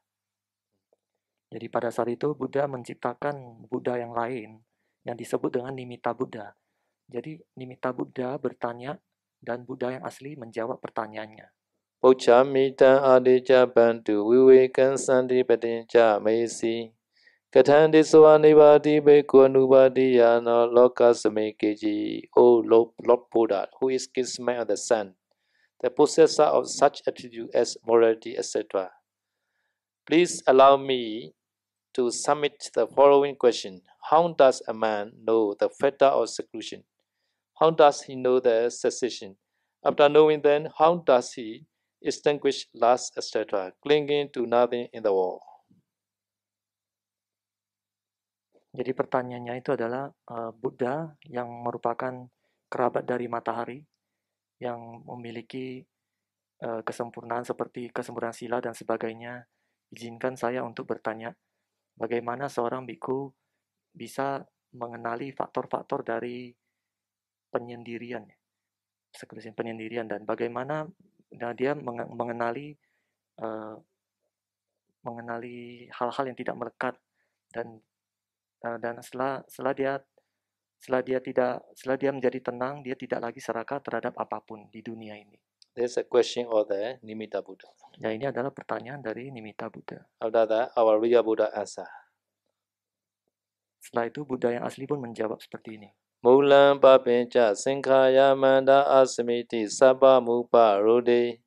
Jadi pada saat itu Buddha menciptakan Buddha yang lain yang disebut dengan Nimitta Buddha. Jadi Nimitta Buddha bertanya dan Buddha yang asli menjawab pertanyaannya. Pucca mita adija bantu vivekan santi patinca mesi. Katandi suanibadi beku anubadi yana loka samekeji. O Lord Buddha, who is Kismet of the sun, the possessor of such attributes as morality, etc. Please allow me to submit the following question. How does a man know the factor of seclusion? How does he know the cessation? After knowing then, how does he extinguish lust, etc., clinging to nothing in the world? Jadi pertanyaannya itu adalah Buddha yang merupakan kerabat dari matahari, yang memiliki kesempurnaan seperti kesempurnaan sila dan sebagainya. Izinkan saya untuk bertanya, bagaimana seorang biku bisa mengenali faktor-faktor dari penyendirian, dan bagaimana dia mengenali hal-hal yang tidak melekat dan setelah dia menjadi tenang, dia tidak lagi serakah terhadap apapun di dunia ini. There's a question of the Nimitta Buddha. Ya, ini adalah pertanyaan dari Nimitta Buddha. After that, our Riya Buddha answer. Setelah itu Buddha yang asli pun menjawab seperti ini. Mulam papinca sinkhaya manda asmiti sabba mupa rode.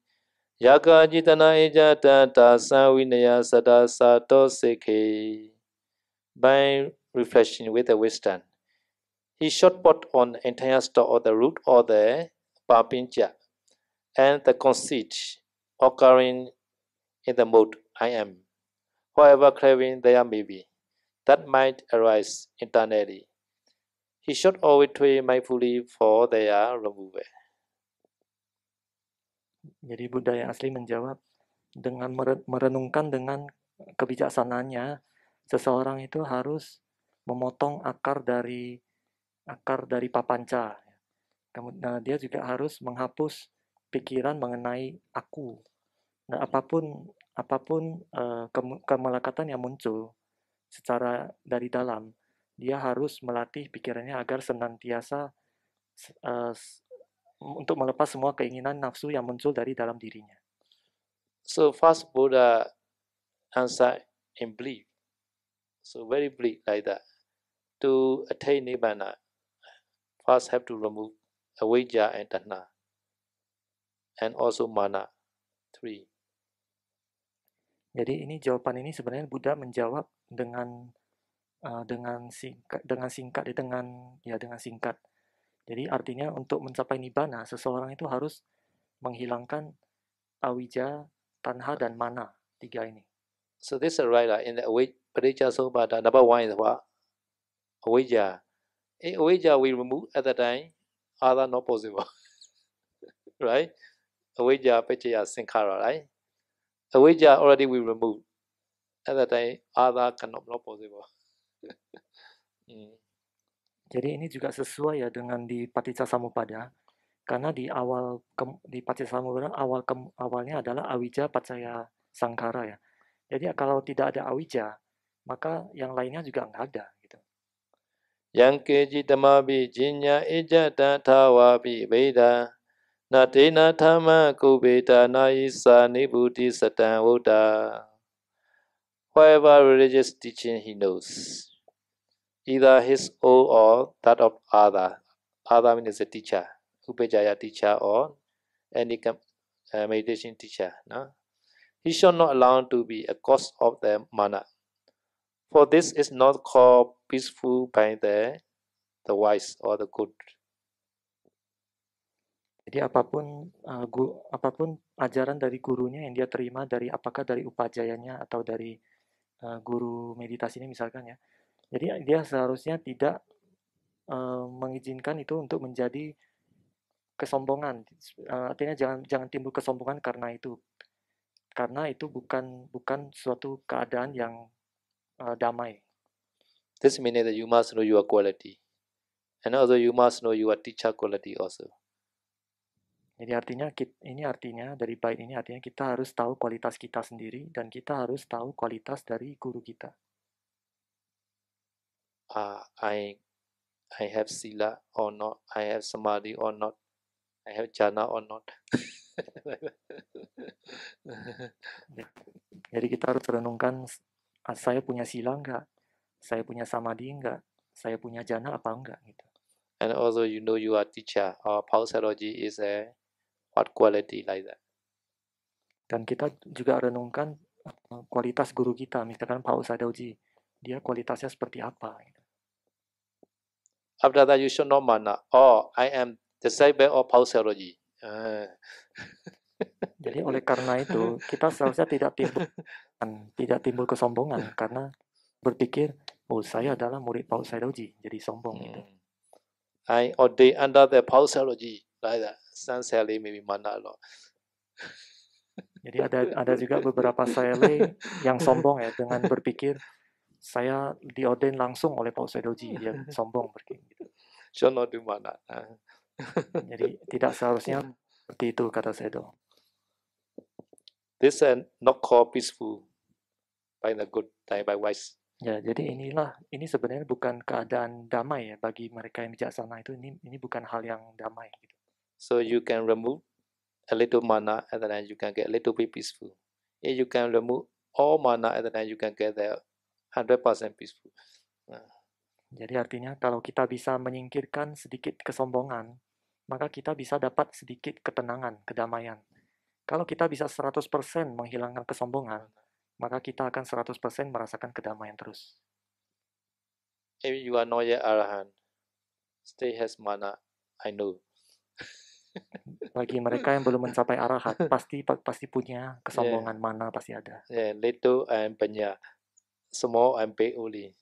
Yaka jitana eja tata sawinaya sada sato seke. By reflection with the wisdom, he shot put on the entire stalk of the root of the papincha and the conceit occurring in the mode I am, however craving there may be, that might arise internally. He should always pray mindfully for their removal. Jadi Buddha yang asli menjawab, dengan merenungkan dengan kebijaksanaannya, seseorang itu harus memotong akar dari papanca. Kemudian dia juga harus menghapus pikiran mengenai aku. Nah, apapun kemelekatan yang muncul secara dari dalam, dia harus melatih pikirannya agar senantiasa untuk melepas semua keinginan nafsu yang muncul dari dalam dirinya. So first Buddha answered in brief. So very brief like that. To attain Nibbana, first have to remove avijja and tanha, and also mana. 3. Jadi jawaban ini sebenarnya Buddha menjawab dengan singkat. Jadi artinya untuk mencapai nibbana, seseorang itu harus menghilangkan awija, tanha, dan mana, 3 ini. So this is right in the Paticcasamuppada. Number 1 is what? Avijja. Avijja we remove at the time, other not possible. Right? Avijja, paccaya, sankhara, right? Avijja already we remove. At the time, other cannot not possible. Jadi ini juga sesuai ya dengan di Paticcasamuppada, karena di Paticcasamuppada awalnya adalah awija, paccaya, sankhara ya. Jadi kalau tidak ada awija, maka yang lainnya juga nggak ada gitu. Yang keji tamabi jinya ijata tawabi beda natena thama kubeta naisa nibuti satan wuda. Whatever religious teaching he knows, either his own or that of other. Other means a teacher, Upajjhaya teacher or any meditation teacher. No? He should not allow to be a cause of the mana. For this is not called peaceful by the wise or the good. Jadi apapun ajaran dari gurunya yang dia terima dari apakah dari upajayanya atau dari guru meditasinya misalkan ya. Jadi dia seharusnya tidak mengizinkan itu untuk menjadi kesombongan. Artinya jangan timbul kesombongan karena itu. Karena itu bukan suatu keadaan yang damai. This means that you must know your quality. And also you must know your teacher quality also. Jadi artinya dari bait ini artinya kita harus tahu kualitas kita sendiri dan kita harus tahu kualitas dari guru kita. I have sila or not, I have samadhi or not, I have jhana or not. Jadi kita harus renungkan, saya punya sila enggak, saya punya samadhi enggak, saya punya jhana apa enggak gitu. And also you know your teacher or Pausalogy is what quality like that. Dan kita juga renungkan kualitas guru kita, misalkan Pausalogy, dia kualitasnya seperti apa. Gitu. After that you should know mana. Oh, I am disciple of Pausalogy. Jadi oleh karena itu kita seharusnya tidak timbul kesombongan karena berpikir, oh saya adalah murid Pausalogy, jadi sombong gitu. I ordain under the Pausalogy like that. Sansali maybe mana lo. Jadi ada juga beberapa sele yang sombong ya dengan berpikir saya diordain langsung oleh Pausalogy, dia sombong gitu. Should not do mana. Jadi tidak seharusnya seperti itu kata Sayadaw. This is not called peaceful by the good, by wise. Ya, jadi ini sebenarnya bukan keadaan damai ya bagi mereka yang bijaksana itu. Ini bukan hal yang damai. Gitu. So you can remove a little mana and then you can get a little bit peaceful. If you can remove all mana and then you can get the 100% peaceful. Jadi artinya kalau kita bisa menyingkirkan sedikit kesombongan, maka kita bisa dapat sedikit ketenangan, kedamaian. Kalau kita bisa 100% menghilangkan kesombongan, maka kita akan 100% merasakan kedamaian terus. If you are not yet arahant, still has mana, I know. Bagi mereka yang belum mencapai arahat, pasti punya kesombongan mana pasti ada. Yeah, little and banya, small and big only.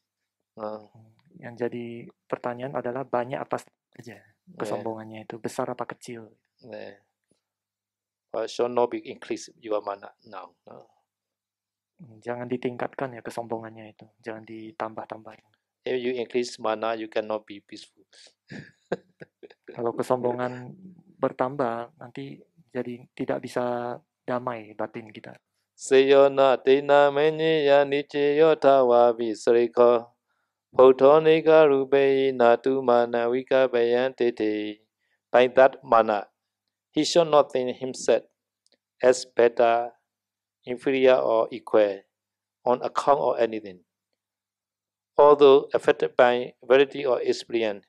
Yang jadi pertanyaan adalah banyak apa saja kesombongannya itu, besar apa kecil. Yeah. But should not be increase your mana now. Jangan ditingkatkan ya kesombongannya itu, jangan ditambah-tambahin. If you increase mana, you cannot be peaceful. Kalau kesombongan bertambah, nanti jadi tidak bisa damai batin kita. Seyona dena menye ya niche yo tawa bi sriko. Photonika rupe natu mana wika bayan tete. By that mana, he should not think himself as better, inferior, or equal on account of anything. Although affected by variety or experience,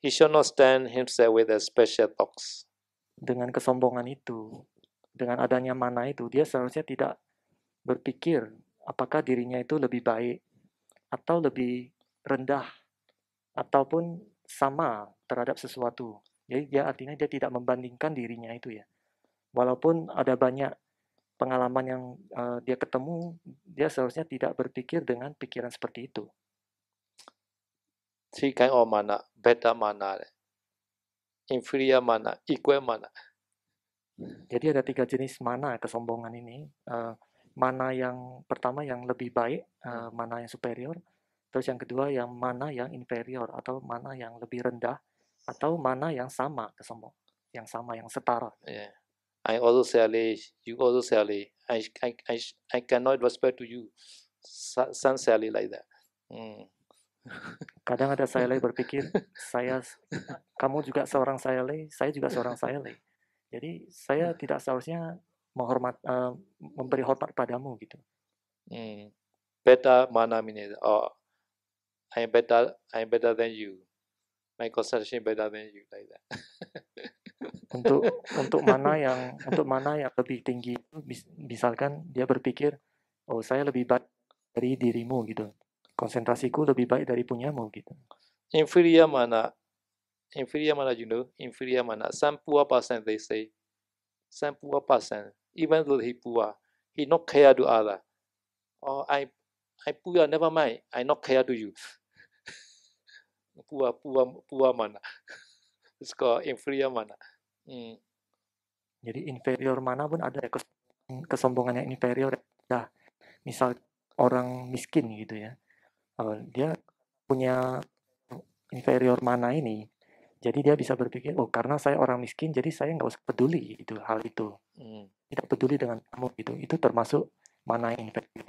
he should not stand himself with a special thoughts. Dengan kesombongan itu, dengan adanya mana itu, dia seharusnya tidak berpikir apakah dirinya itu lebih baik atau lebih rendah ataupun sama terhadap sesuatu. Jadi dia artinya dia tidak membandingkan dirinya itu ya. Walaupun ada banyak pengalaman yang dia ketemu, dia seharusnya tidak berpikir dengan pikiran seperti itu. Three kind of mana, better mana, inferior mana, equal mana. Jadi ada 3 jenis mana kesombongan ini. Mana yang pertama yang lebih baik, mana yang superior. Terus yang kedua yang mana yang inferior atau mana yang lebih rendah atau mana yang sama kesombongan, yang sama, yang setara. Yeah. I also say, you also say, I cannot respect to you. Some say like that. Kadang ada Sailei berpikir, kamu juga seorang Sailei, saya juga seorang Sailei. Jadi saya tidak seharusnya memberi hormat padamu gitu. Better mana means, I'm better than you. My concentration better than you, like that. Untuk mana yang lebih tinggi, misalkan dia berpikir, oh saya lebih baik dari dirimu gitu. Konsentrasiku lebih baik dari punyamu gitu. Inferior mana, you know, inferior mana. Some poor person, they say, some poor person, even though he poor, he not care to other. Oh, I poor, never mind, I not care to you. Poor mana. It's called inferior mana. Jadi inferior mana pun ada ya, kesombongan yang inferior. Nah, misal orang miskin gitu ya, dia punya inferior mana ini, jadi dia bisa berpikir, oh karena saya orang miskin, jadi saya nggak usah peduli itu hal itu, tidak peduli dengan kamu gitu. Itu termasuk mana yang inferior.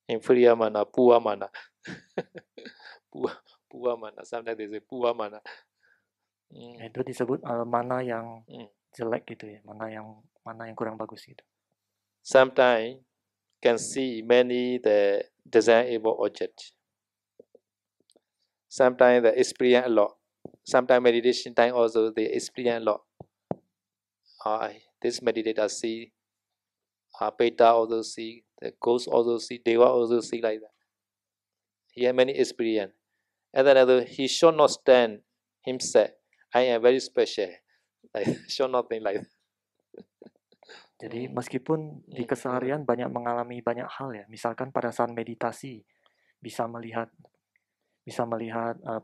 Inferior mana, poor mana. Poor mana. Sometimes they say poor mana. Itu disebut mana yang jelek gitu ya, mana yang kurang bagus gitu. Sometimes can see many the desirable object. Sometimes they experience a lot. Sometimes meditation time also they experience a lot. This meditator see, Beta also see, the ghost also see, Deva also see like that. He has many experience. And then he should not stand himself. I am very special. Like, should not think like that. Jadi meskipun di keseharian banyak mengalami banyak hal ya, misalkan pada saat meditasi bisa melihat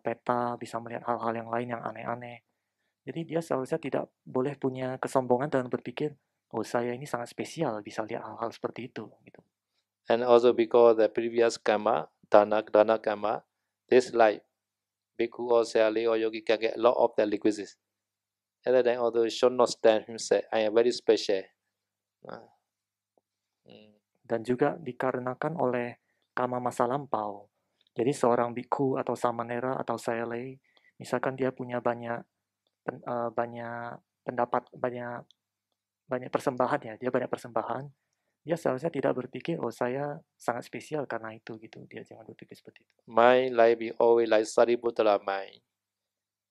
peta, bisa melihat hal-hal yang lain yang aneh-aneh. Jadi dia seharusnya tidak boleh punya kesombongan dan berpikir, oh saya ini sangat spesial bisa lihat hal-hal seperti itu gitu. And also because the previous karma, dana karma, this life, bhikkhu or sali or yogi can get a lot of the requisites. And then although should not stand himself, I am very special. Dan juga dikarenakan oleh karma masa lampau. Jadi seorang bhikkhu atau samanera atau sailei, misalkan dia punya banyak pendapat, banyak persembahan ya, dia banyak persembahan, dia seharusnya tidak berpikir, oh saya sangat spesial karena itu gitu. Dia jangan berpikir seperti itu. Mind like be always like Sariputara mind.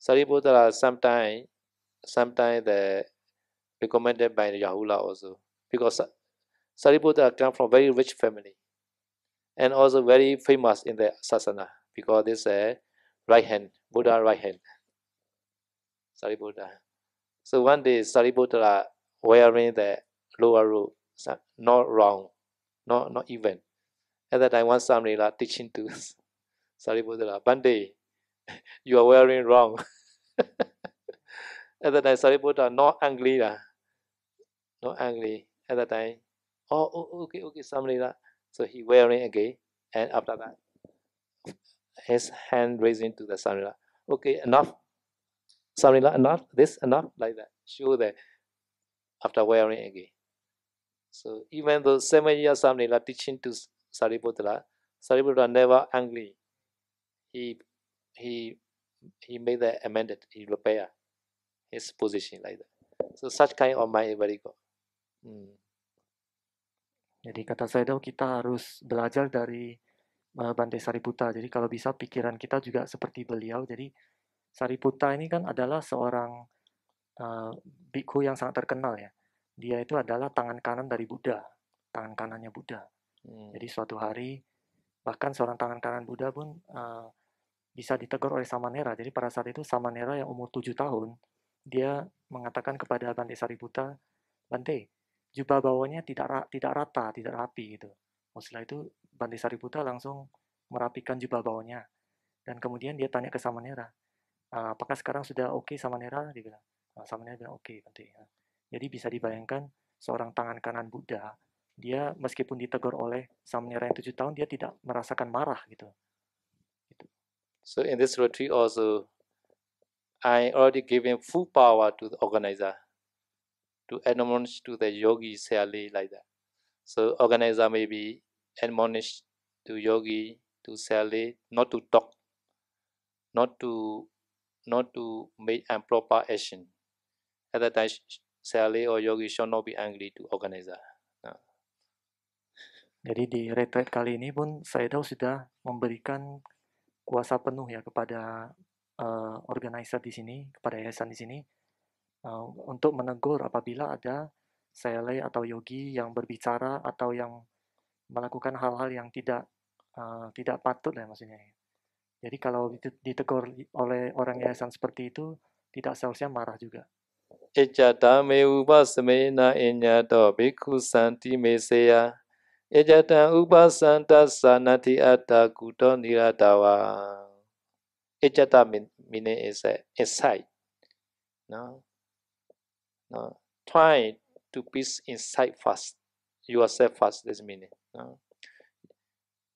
Sariputara sometimes the recommended by Rahula also, because Sariputta come from very rich family and also very famous in the sasana because this right hand, Buddha right hand. Sariputta. So one day Sariputta wearing the lower robe, not wrong, not even. At that time, one Samrila teaching to Sariputta, Bante, you are wearing wrong. At that time, Sariputta not angry, not angry. At that time, okay, Samrila. So he wearing again, and after that, his hand raising to the Samrila. Okay, enough. Samrila, enough. This enough, like that. Show that after wearing again. So even though 7 years Samrila teaching to Sariputta, Sariputta never angry. He made the amended. He repair his position like that. So such kind of mind is very good. Jadi kata Sayadaw, kita harus belajar dari Bante Sariputta. Jadi kalau bisa pikiran kita juga seperti beliau. Jadi Sariputta ini kan adalah seorang bhikkhu yang sangat terkenal ya. Dia itu adalah tangan kanan dari Buddha, tangan kanannya Buddha. Jadi suatu hari bahkan seorang tangan kanan Buddha pun bisa ditegur oleh Samanera. Jadi pada saat itu Samanera yang umur 7 tahun, dia mengatakan kepada Bante Sariputta, Bante, jubah bawahnya tidak rata, tidak rapi gitu. Setelah itu Bante Sariputta langsung merapikan jubah bawahnya. Dan kemudian dia tanya ke Samanera, apakah sekarang sudah oke Samanera? Dia bilang, Samanera bilang oke, Bante. Jadi bisa dibayangkan seorang tangan kanan Buddha, dia meskipun ditegur oleh Samanera yang 7 tahun, dia tidak merasakan marah gitu. So in this retreat also, I already given full power to the organizer to admonish to the yogi Sale like that. So organizer may be admonished to yogi to Sale not to talk, not to make improper action. At that time, Sale or yogi should not be angry to organizer. Jadi di retreat kali ini pun Sayadaw sudah memberikan kuasa penuh ya kepada organizer di sini, kepada yayasan di sini, untuk menegur apabila ada sele atau yogi yang berbicara atau yang melakukan hal-hal yang tidak patut ya maksudnya. Jadi kalau ditegur oleh orang yayasan seperti itu, tidak seharusnya marah juga. Ejata me upasamena enyato bhikkhu santi meseya. Ejata upasanta sanati atta kuto niratawa. Ejata meaning is inside. No? Try to peace inside first. Yourself first, this meaning. No?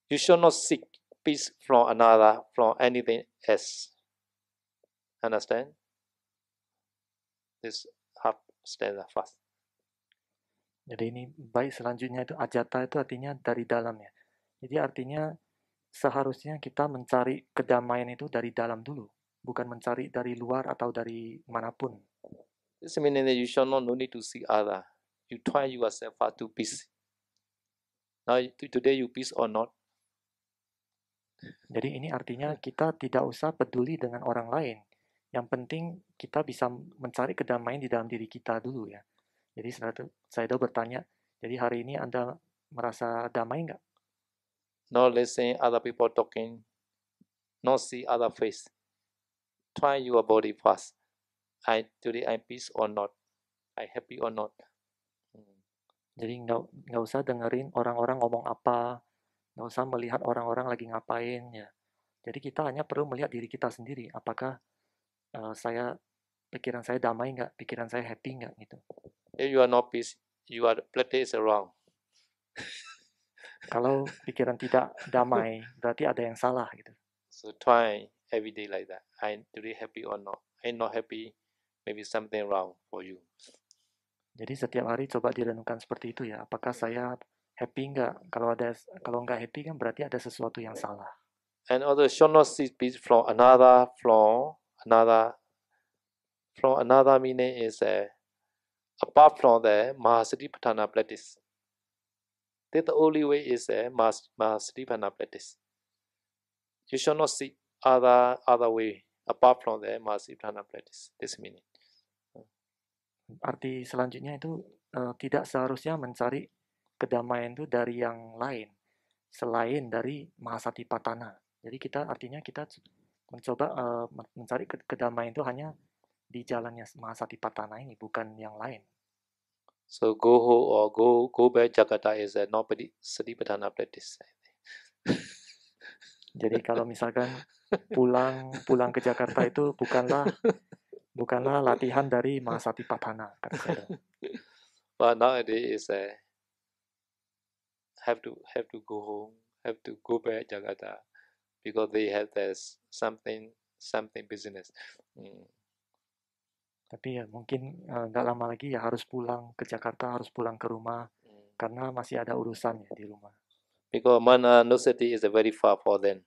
You should not seek peace from another, from anything else. Understand? This half stanza first. Jadi ini baik selanjutnya itu ajata itu artinya dari dalam ya. Jadi artinya seharusnya kita mencari kedamaian itu dari dalam dulu, bukan mencari dari luar atau dari manapun. This meaning that you shall not no need to seek other. You try yourself first to peace. Now today you peace or not? Jadi ini artinya kita tidak usah peduli dengan orang lain. Yang penting kita bisa mencari kedamaian di dalam diri kita dulu ya. Jadi saya bertanya, jadi hari ini Anda merasa damai nggak? Not listen other people talking, not see other face. Try your body first. Today I'm peace or not? I happy or not? Jadi nggak usah dengerin orang-orang ngomong apa, nggak usah melihat orang-orang lagi ngapain ya. Jadi kita hanya perlu melihat diri kita sendiri. Apakah pikiran saya damai nggak, pikiran saya happy nggak gitu. If you are not peace, your practice is wrong. Kalau pikiran tidak damai, berarti ada yang salah gitu. So try every day like that. I today happy or not? I'm not happy. Maybe something wrong for you. Jadi setiap hari coba direnungkan seperti itu ya. Apakah saya happy nggak? Kalau nggak happy kan berarti ada sesuatu yang salah. And also should not seek peace from another. From another meaning is apart from the Mahasatipatthana practice. The only way is Mahasatipatthana practice. You should not seek other way apart from the Mahasatipatthana practice. This meaning. Arti selanjutnya itu tidak seharusnya mencari kedamaian itu dari yang lain selain dari Mahasatipatthana. Jadi artinya kita mencoba mencari kedamaian itu hanya di jalannya Mahasatipatthana ini, bukan yang lain. So go home or go back Jakarta is a not Satipatthana practice. Jadi kalau misalkan pulang ke Jakarta itu bukanlah latihan dari Mahasatipatthana, kata saya. But nowadays is have to go home, have to go back Jakarta because they have this something business. Tapi ya mungkin nggak lama lagi ya harus pulang ke Jakarta, harus pulang ke rumah karena masih ada urusan ya di rumah. Because Mana Nusati is very far for them.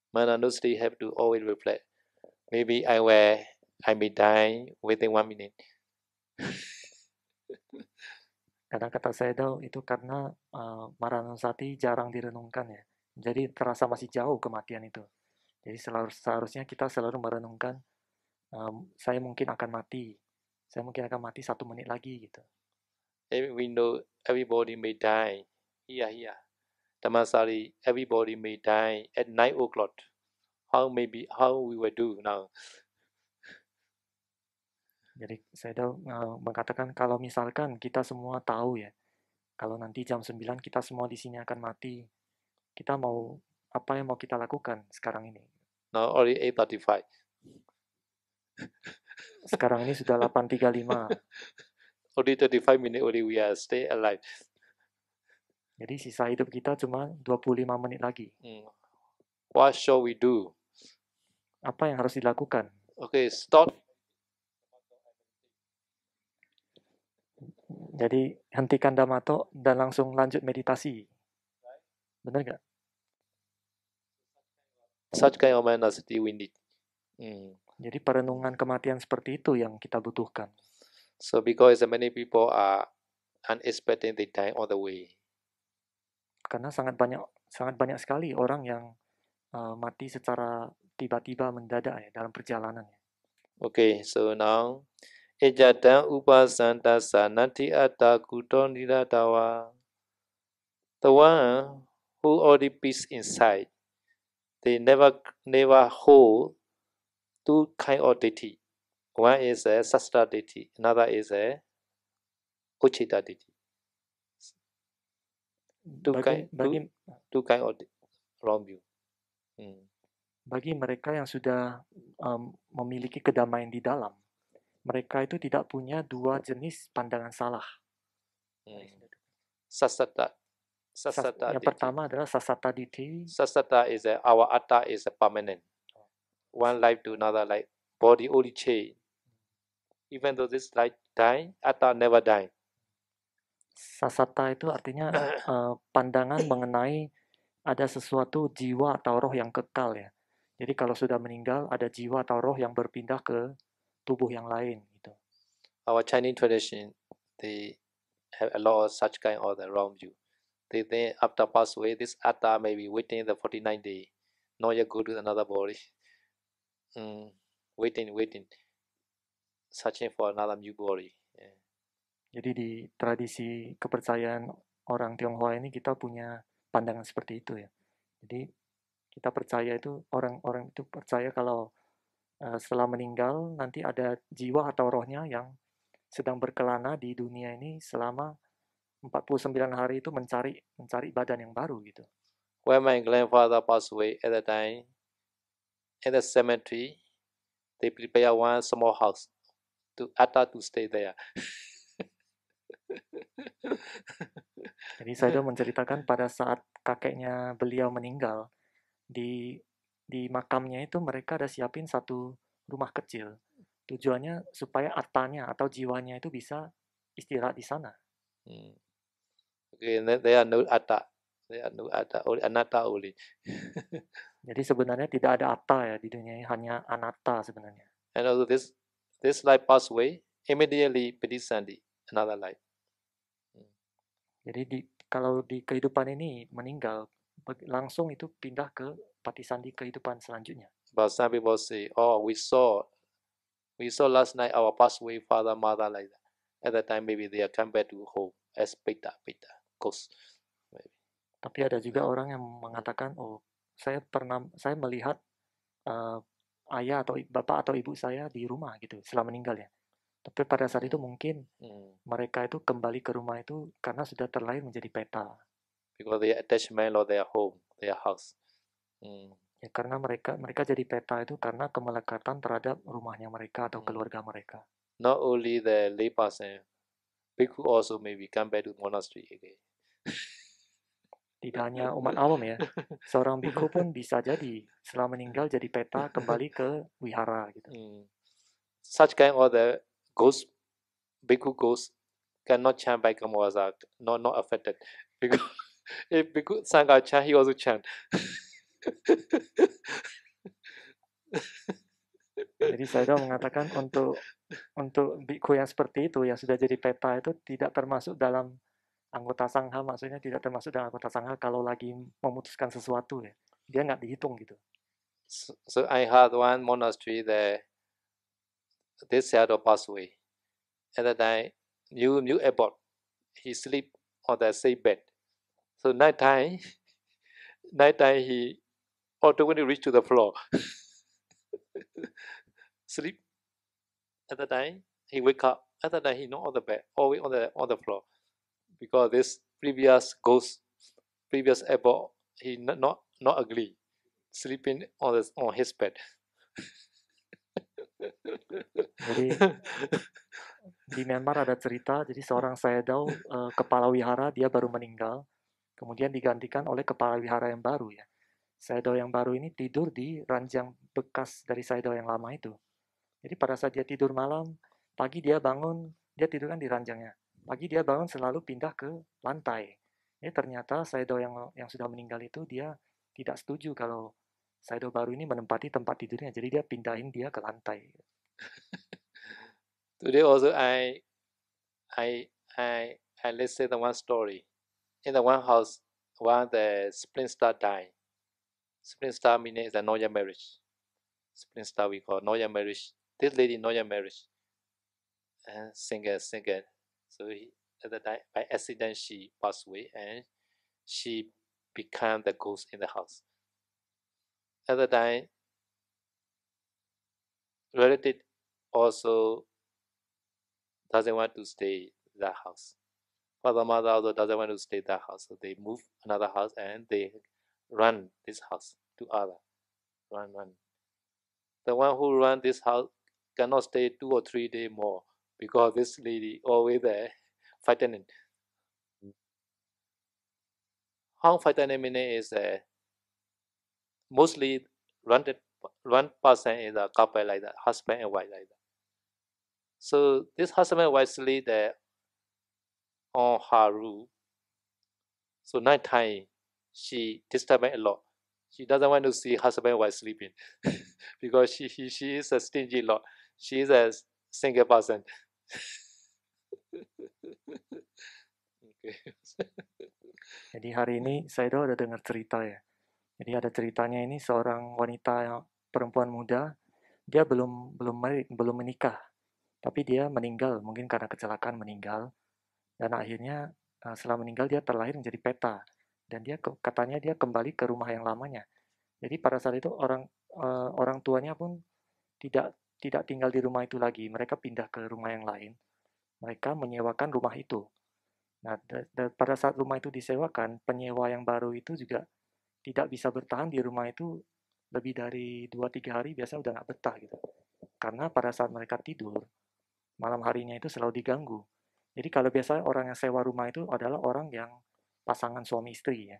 Mana Nusati have to always reflect. Maybe I may die within 1 minute. Kadang kata saya tahu itu karena Maranusati jarang direnungkan ya. Jadi terasa masih jauh kematian itu. Jadi seharusnya kita selalu merenungkan saya mungkin akan mati. Saya mungkin akan mati 1 menit lagi gitu. We know everybody may die. Here. Dhammasari, everybody may die at 9 o'clock. How we will do now? Jadi saya tahu mengatakan kalau misalkan kita semua tahu ya, kalau nanti jam 9 kita semua di sini akan mati, kita apa yang mau kita lakukan sekarang ini? Now already 8:35. Sekarang ini sudah 8.35. Only 35 minutes only we are stay alive. Jadi sisa hidup kita cuma 25 menit lagi. What shall we do? Apa yang harus dilakukan? Okay, stop. Jadi hentikan Dhammato dan langsung lanjut meditasi. Benar nggak? Such kind of mentality we need. Jadi perenungan kematian seperti itu yang kita butuhkan. So because many people are unexpected, they die on the way. Karena sangat banyak sekali orang yang mati secara tiba-tiba mendadak ya dalam perjalanan. Okay, so now Ejatan upasanta sanati atta kuto niradawa. The one who already peace inside, they never hold two kind of deity. One is a sastra deity, another is a uchita deity. Two kind of wrong view. Bagi mereka yang sudah memiliki kedamaian di dalam, mereka itu tidak punya dua jenis pandangan salah. Sasata. Yang pertama adalah sasata ditti. Sasata is our atta is permanent. One life to another life. Body only change. Even though this life die, atta never die. Sasata itu artinya pandangan mengenai ada sesuatu jiwa atau roh yang kekal ya. Jadi kalau sudah meninggal ada jiwa atau roh yang berpindah ke tubuh yang lain gitu. Our Chinese tradition, they have a lot of such kind of the wrong view. They think after pass away, this atta may be waiting the 49 day, not yet go to another body. Waiting, searching for another new body. Yeah. Jadi di tradisi kepercayaan orang Tionghoa ini kita punya pandangan seperti itu ya. Jadi kita percaya itu orang-orang itu percaya kalau setelah meninggal nanti ada jiwa atau rohnya yang sedang berkelana di dunia ini selama 49 hari itu mencari badan yang baru gitu. When my grandfather passed away at the time, in the cemetery, they prepare one small house to atta to stay there. Jadi saya menceritakan pada saat kakeknya beliau meninggal di makamnya itu mereka ada siapin satu rumah kecil. Tujuannya supaya attanya atau jiwanya itu bisa istirahat di sana. Okay, they are no atta. They are no atta, only anatta only. Jadi sebenarnya tidak ada atta ya di dunia ini, hanya anatta sebenarnya. And also this life pass away, immediately patisandi, another life. Jadi kalau di kehidupan ini meninggal, langsung itu pindah ke patisandi kehidupan selanjutnya. But some people say, oh, we saw last night our passed away father, mother like that. At that time maybe they are come back to home as pita, ghost. Maybe. Tapi ada juga orang yang mengatakan, oh saya melihat ayah atau bapak atau ibu saya di rumah gitu setelah meninggal ya. Tapi pada saat itu mungkin mereka itu kembali ke rumah itu karena sudah terlahir menjadi peta. Because their attachment or their home, their house. Ya, karena mereka jadi peta itu karena kemelekatan terhadap rumahnya mereka atau keluarga mereka. Not only the lay person, bhikkhu also maybe come back to monastery again. Tidak hanya umat awam ya, seorang bhikkhu pun bisa jadi setelah meninggal jadi peta kembali ke wihara gitu. Such kind of the ghost, bhikkhu ghost cannot chant by Kamawasa, not affected. Because if bhikkhu Sangha chant, he also chant. Jadi saya mengatakan untuk bhikkhu yang seperti itu yang sudah jadi peta itu tidak termasuk dalam anggota sangha, maksudnya tidak termasuk dalam anggota sangha kalau lagi memutuskan sesuatu ya. Dia nggak dihitung gitu. So I had one monastery there. This shadow passed away. At that time, new abbot, he sleep on the same bed. So night time he automatically reach to the floor. Sleep. At that time, he wake up. At that time, he not on the bed, always on the floor, because this previous ghost, previous abbot, he not ugly, sleeping on his bed. Jadi di Myanmar ada cerita, jadi seorang sayadaw kepala wihara dia baru meninggal, kemudian digantikan oleh kepala wihara yang baru ya. Sayadaw yang baru ini tidur di ranjang bekas dari sayadaw yang lama itu. Jadi pada saat dia tidur malam, pagi dia bangun, dia tidur kan di ranjangnya. Pagi dia bangun selalu pindah ke lantai. Ini ternyata sayadaw yang sudah meninggal itu dia tidak setuju kalau sayadaw baru ini menempati tempat tidurnya. Jadi dia pindahin dia ke lantai. Today also I let's say the one story. In the one house, one the spring star died. Spring star meaning is a Noya marriage. Spring star we call Noya marriage. This lady Noya marriage. And single. So at the time, by accident she passed away and she became the ghost in the house. At the time, relative also doesn't want to stay in that house. Father, mother also doesn't want to stay in that house. So they move another house and they run this house to other. Run. The one who run this house cannot stay 2 or 3 days more because this lady always there fighting. How fighting meaning is mostly run person is a couple like that, husband and wife like that. So this husband and wife sleep there on her room. So night time she disturbs a lot. She doesn't want to see husband and wife sleeping because she is a stingy lot. She is a single person. Okay. Jadi hari ini Sayadaw ada dengar cerita ya. Jadi ada ceritanya ini seorang wanita perempuan muda, dia belum menikah, tapi dia meninggal mungkin karena kecelakaan meninggal, dan akhirnya setelah meninggal dia terlahir menjadi peta, dan dia katanya dia kembali ke rumah yang lamanya. Jadi pada saat itu orang tuanya pun tidak tinggal di rumah itu lagi, mereka pindah ke rumah yang lain, mereka menyewakan rumah itu. Nah, pada saat rumah itu disewakan, penyewa yang baru itu juga tidak bisa bertahan di rumah itu lebih dari 2-3 hari, biasa udah nggak betah gitu. Karena pada saat mereka tidur, malam harinya itu selalu diganggu. Jadi kalau biasa orang yang sewa rumah itu adalah orang yang pasangan suami istri ya.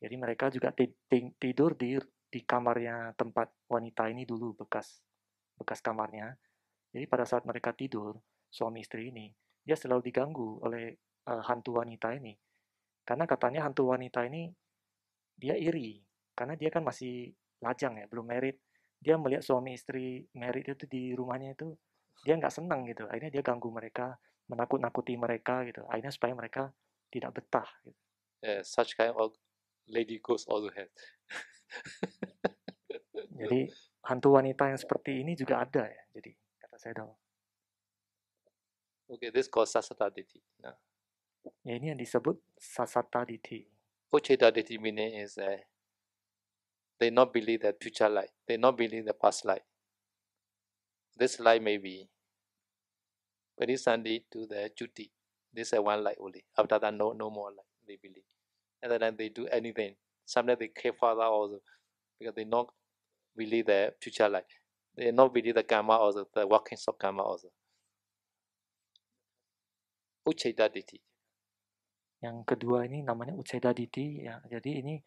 Jadi mereka juga tidur di kamarnya tempat wanita ini dulu, bekas kamarnya. Jadi pada saat mereka tidur, suami istri ini, dia selalu diganggu oleh hantu wanita ini. Karena katanya hantu wanita ini dia iri, karena dia kan masih lajang ya, belum married. Dia melihat suami istri married itu di rumahnya itu, dia nggak senang gitu. Akhirnya dia ganggu mereka, menakut-nakuti mereka gitu. Akhirnya supaya mereka tidak betah. Gitu. Yeah, such kind of lady ghost also has. Jadi hantu wanita yang seperti ini juga ada ya. Jadi kata Sayadaw. Okay, this called Sasata Ditti. No? Ya ini yang disebut Sasata Ditti. Ucheta Ditti meaning is they not believe the future life. They not believe the past life. this light may be very Sunday to the Juti. This is one light only. After that, no more light, they believe. And then they do anything. Sometimes they care further also because they not believe the future light. They not believe the karma also, the workings of karma also. Ucheda Diti. Yang kedua ini namanya Uceda Diti ya. Jadi ini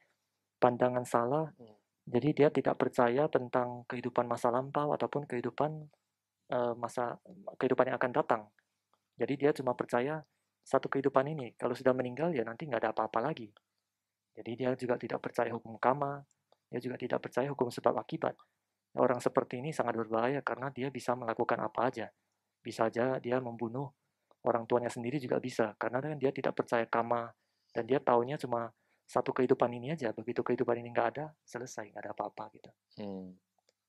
pandangan salah. Jadi dia tidak percaya tentang kehidupan masa lampau ataupun kehidupan kehidupan yang akan datang. Jadi dia cuma percaya satu kehidupan ini. Kalau sudah meninggal ya nanti nggak ada apa-apa lagi. Jadi dia juga tidak percaya hukum karma. Dia juga tidak percaya hukum sebab akibat. Orang seperti ini sangat berbahaya karena dia bisa melakukan apa aja. Bisa aja dia membunuh orang tuanya sendiri juga bisa. Karena kan dia tidak percaya karma. Dan dia taunya cuma satu kehidupan ini aja. Begitu kehidupan ini nggak ada, selesai. Nggak ada apa-apa gitu.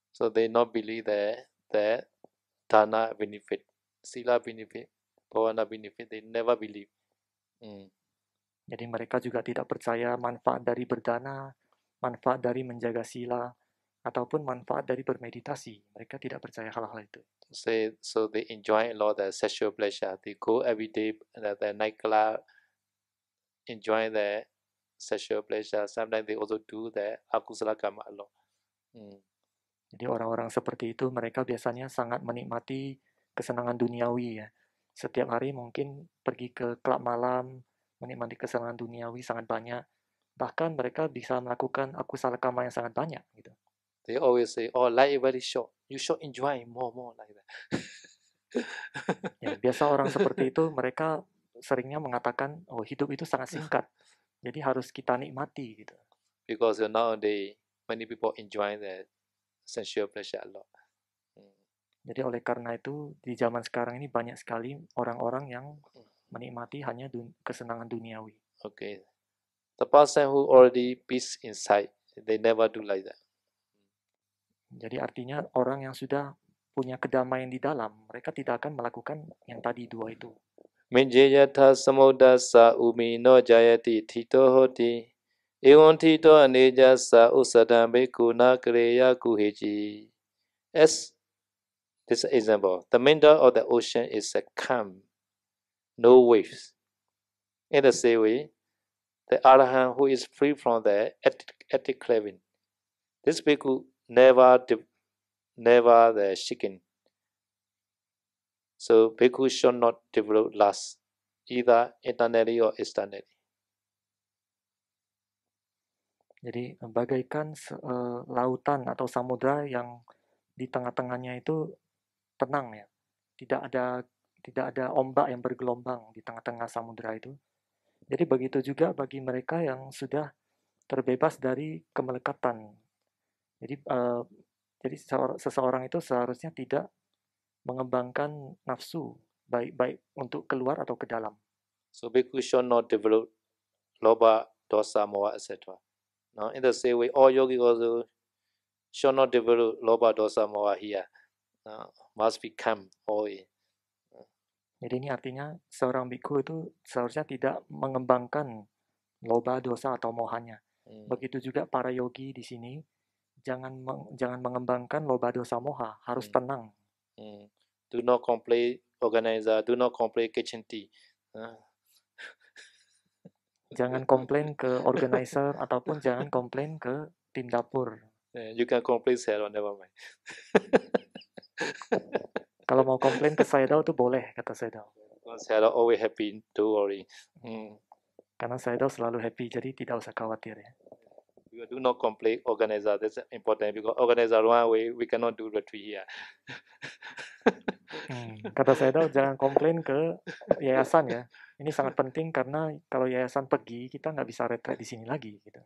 So they not believe that dana benefit, sila benefit, bhavana benefit. They never believe. Jadi mereka juga tidak percaya manfaat dari berdana, manfaat dari menjaga sila, ataupun manfaat dari bermeditasi. Mereka tidak percaya hal-hal itu. So they enjoy a lot the sexual pleasure. They go every day at the nightclub, enjoy the sexual pleasure. Sometimes they also do the akusala karma a lot. Jadi orang-orang seperti itu mereka biasanya sangat menikmati kesenangan duniawi ya. Setiap hari mungkin pergi ke klub malam, menikmati kesenangan duniawi sangat banyak. Bahkan mereka bisa melakukan akusala karma yang sangat banyak gitu. They always say, "Oh, life is very short. You should enjoy more like that." Ya, biasa orang seperti itu mereka seringnya mengatakan, oh hidup itu sangat singkat, jadi harus kita nikmati gitu. Because nowadays many people enjoy the sensual pleasure a lot. Jadi oleh karena itu di zaman sekarang ini banyak sekali orang-orang yang menikmati hanya kesenangan duniawi. Okay, the person who already peace inside, they never do like that. Jadi artinya orang yang sudah punya kedamaian di dalam, mereka tidak akan melakukan yang tadi dua itu. Minjayatha samudasa umino jayati thito hoti ewan thito anejasa usadam bekuna kriya kuheji. As this example, the middle of the ocean is a calm, no waves. In the same way, the Arahant who is free from the ethic craving, this bhikkhu never the shaken. So bhikkhu should not develop lust, either internally or externally. Jadi bagaikan lautan atau samudra yang di tengah-tengahnya itu tenang ya. Tidak ada ombak yang bergelombang di tengah-tengah samudra itu. Jadi begitu juga bagi mereka yang sudah terbebas dari kemelekatan. Jadi seseorang itu seharusnya tidak mengembangkan nafsu baik untuk keluar atau ke dalam. So bhikkhu should not develop lobha, dosa, moha, etc. Now, in the same way, all yogis also should not develop lobha, dosa, moha here. Must become always. Jadi ini artinya seorang bhikkhu itu seharusnya tidak mengembangkan lobha, dosa atau mohanya. Begitu juga para yogi di sini jangan mengembangkan lobha, dosa, moha, harus tenang. Do not complain organizer, do not complain kitchen tea. Jangan komplain ke organizer ataupun jangan komplain ke tim dapur. You can complain Sayadaw, never mind. Kalau mau komplain ke Sayadaw itu boleh, kata Sayadaw. Sayadaw always happy, don't worry. Karena Sayadaw selalu happy, jadi tidak usah khawatir ya. You do not complain organizer, that's important because organizer one way we cannot do retreat here. Kata Sayadaw jangan komplain ke yayasan ya. Ini sangat penting karena kalau yayasan pergi kita nggak bisa retreat di sini lagi gitu.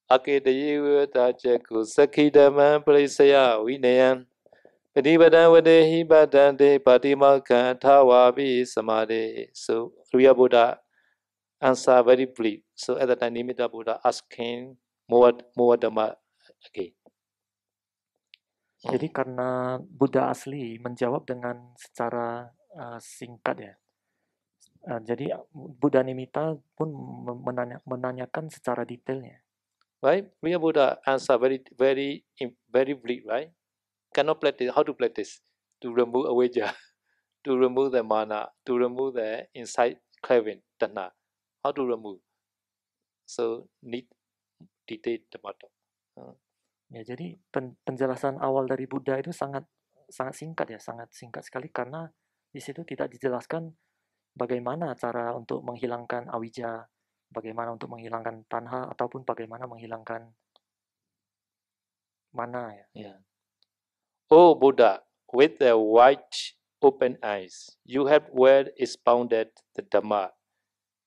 Akedayewa tajaku sakhidaman palisaya winayan Padibadan wadehi badante patimakha thawabi samade. So Riya Buddha answer very brief. So at the time Nimitta Buddha asking more Dhamma again. Jadi karena Buddha asli menjawab dengan secara singkat ya. Jadi Buddha Nimitta pun menanyakan secara detailnya. Right? Riya Buddha answer very brief, right? cannot practice. How to practice? To remove avijja, to remove the mana, to remove the inside craving, tanha. How to remove? So need detail about it. Ya, jadi penjelasan awal dari Buddha itu sangat singkat ya, sangat singkat sekali karena di situ tidak dijelaskan bagaimana cara untuk menghilangkan awija, bagaimana untuk menghilangkan tanha ataupun bagaimana menghilangkan mana ya. Yeah. Oh Buddha, with the wide open eyes, you have well expounded the Dhamma,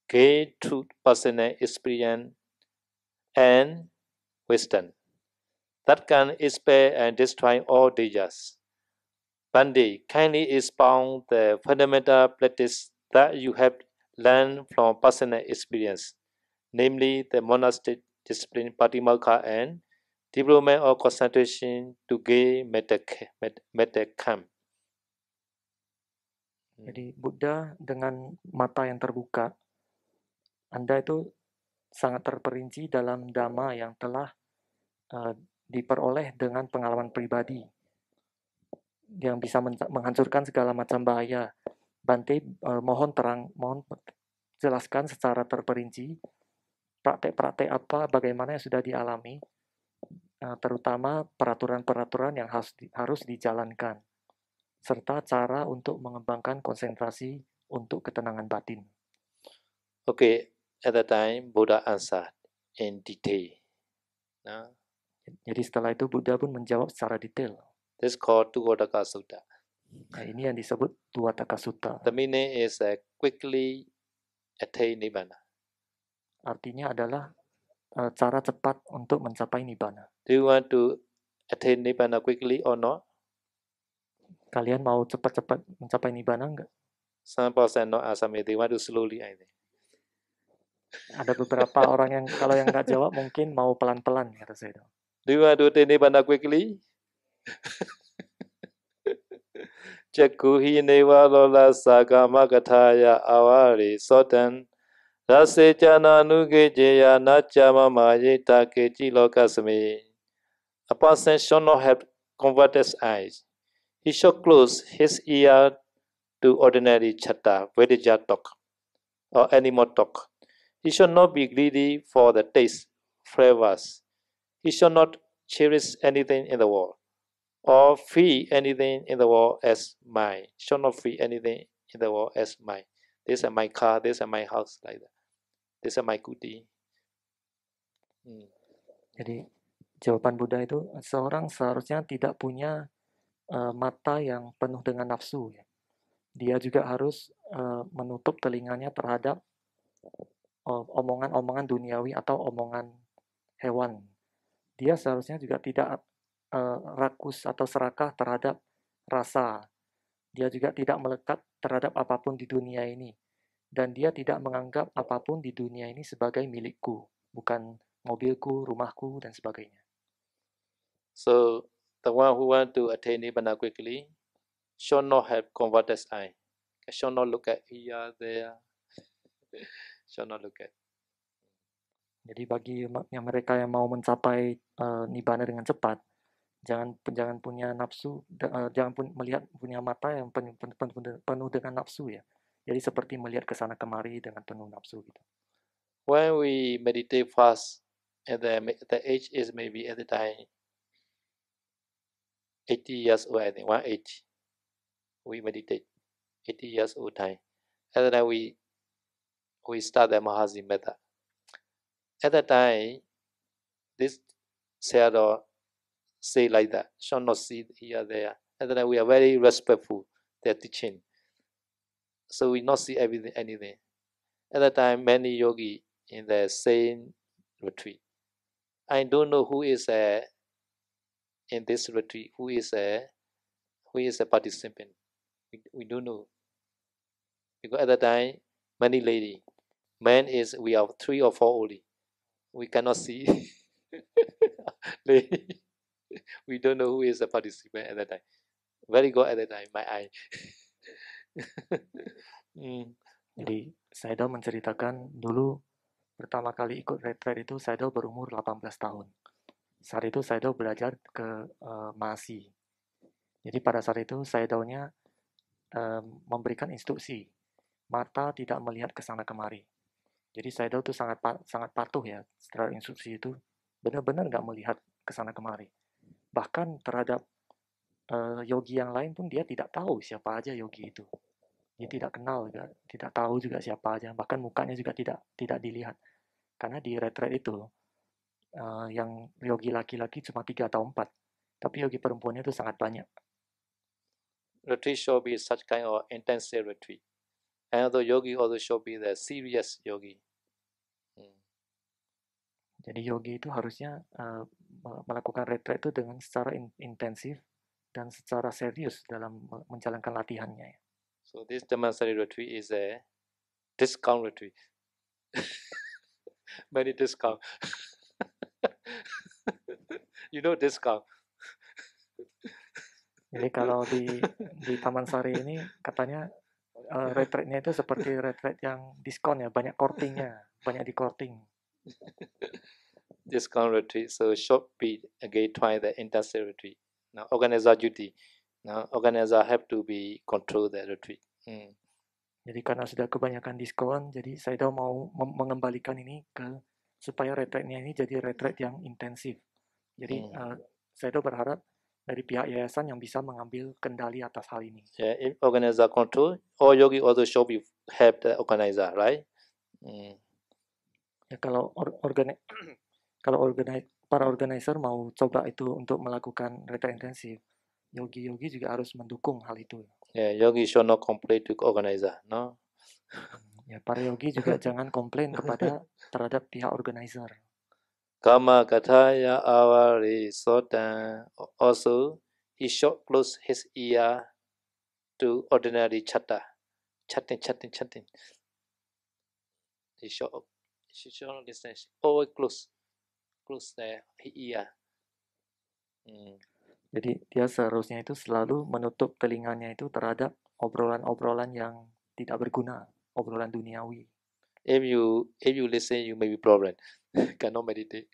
gained through personal experience and wisdom that can expel and destroy all dangers. Bande, kindly expound the fundamental practice that you have learned from personal experience, namely the monastic discipline Patimokkha and development of concentration to gain metacam. Jadi Buddha dengan mata yang terbuka, Anda itu sangat terperinci dalam dhamma yang telah diperoleh dengan pengalaman pribadi yang bisa menghancurkan segala macam bahaya. Bante, mohon jelaskan secara terperinci praktek-praktek apa, bagaimana yang sudah dialami, terutama peraturan-peraturan yang harus dijalankan, serta cara untuk mengembangkan konsentrasi untuk ketenangan batin. Okay, at that time Buddha answered in detail. Jadi setelah itu Buddha pun menjawab secara detail. This is called Tukodaka Sutta. Nah, ini yang disebut Tuataka Sutta. The meaning is quickly attain Nibbana. Artinya adalah cara cepat untuk mencapai Nibbana. Do you want to attain Nibbana quickly or not? Kalian mau cepat-cepat mencapai Nibbana enggak? Some person not answer me. They want to slowly, I think. Ada beberapa orang yang kalau yang nggak jawab mungkin mau pelan-pelan kata saya. Do you want to attain Nibbana quickly? Jakuhi neva lola sagama kataya awari sotan rase jana nuge jeya nachama mayita keji lokasmi. A person should not have converted eyes. He should close his ear to ordinary chatter, Vedija talk, or animal talk. He should not be greedy for the taste, flavors. He should not cherish anything in the world, or feel anything in the world as mine. Should not feel anything in the world as mine. This is my car, this is my house, like that. This is my kuti. Jadi jawaban Buddha itu seorang seharusnya tidak punya mata yang penuh dengan nafsu. Ya. Dia juga harus menutup telinganya terhadap omongan-omongan duniawi atau omongan hewan. Dia seharusnya juga tidak rakus atau serakah terhadap rasa. Dia juga tidak melekat terhadap apapun di dunia ini. Dan dia tidak menganggap apapun di dunia ini sebagai milikku, bukan mobilku, rumahku, dan sebagainya. So, the one who want to attain Nibbana quickly should not have converted eye. Should not look at here, there. Should not look at. Jadi bagi mereka yang mau mencapai Nibbana dengan cepat, jangan punya nafsu, jangan melihat punya mata yang penuh dengan nafsu ya. Jadi seperti melihat ke sana kemari dengan penuh nafsu gitu. When we meditate fast, at the age is maybe at the time 80 years old, I think 180. We meditate 80 years old time. At the time we start the Mahasi method. At that time, this Sayadaw say like that, shall not see here, there. At that time we are very respectful their teaching. So we not see anything. At that time, many yogi in the same retreat. I don't know who is in this retreat, who is a participant. We don't know. Because at that time, many lady, man is we are 3 or 4 only. We cannot see. We don't know who is a participant at that time. Very good at that time, my eye. Jadi Sayadaw menceritakan dulu pertama kali ikut retreat itu Sayadaw berumur 18 tahun. Saat itu Sayadaw belajar ke Mahasi. Jadi pada saat itu Sayadaw-nya memberikan instruksi, mata tidak melihat ke sana kemari. Jadi Sayadaw itu sangat patuh ya setelah instruksi itu, benar-benar nggak melihat ke sana kemari. Bahkan terhadap yogi yang lain pun dia tidak tahu siapa aja yogi itu. Dia tidak kenal, tidak tahu juga siapa aja. Bahkan mukanya juga tidak dilihat. Karena di retreat itu yang yogi laki-laki cuma 3 atau 4, tapi yogi perempuannya itu sangat banyak. Retreat should be such kind of intensive retreat. And the yogi also should be the serious yogi. Jadi yogi itu harusnya melakukan retreat itu dengan secara intensif dan secara serius dalam menjalankan latihannya. So this Dhammasari retreat is a discount retreat. Many discount. You know discount. Jadi kalau di Taman Sari ini katanya retreatnya itu seperti retreat yang diskon ya, banyak courtingnya, banyak di courting. Discount retreat, so should be again try the intensive retreat. Now organizer duty. Now organizer have to be control the retreat. Jadi karena sudah kebanyakan diskon, jadi Sayadaw mau mengembalikan ini supaya retreatnya ini jadi retreat yang intensif. Jadi Sayadaw berharap dari pihak yayasan yang bisa mengambil kendali atas hal ini. Yeah, if organizer control, all yogi also should be help the organizer, right? Ya, kalau para organizer mau coba itu untuk melakukan retreat intensif, yogi-yogi juga harus mendukung hal itu. Yeah, yogi should not complain to organizer, no? Ya, para yogi juga jangan komplain terhadap pihak organizer. Kama kataya avari sotan. Also, he should close his ear to ordinary chatter. Chatting. He should not listen. Always close the ear. Jadi dia seharusnya itu selalu menutup telinganya itu terhadap obrolan-obrolan yang tidak berguna, obrolan duniawi. If you listen, you may be problem. Cannot meditate.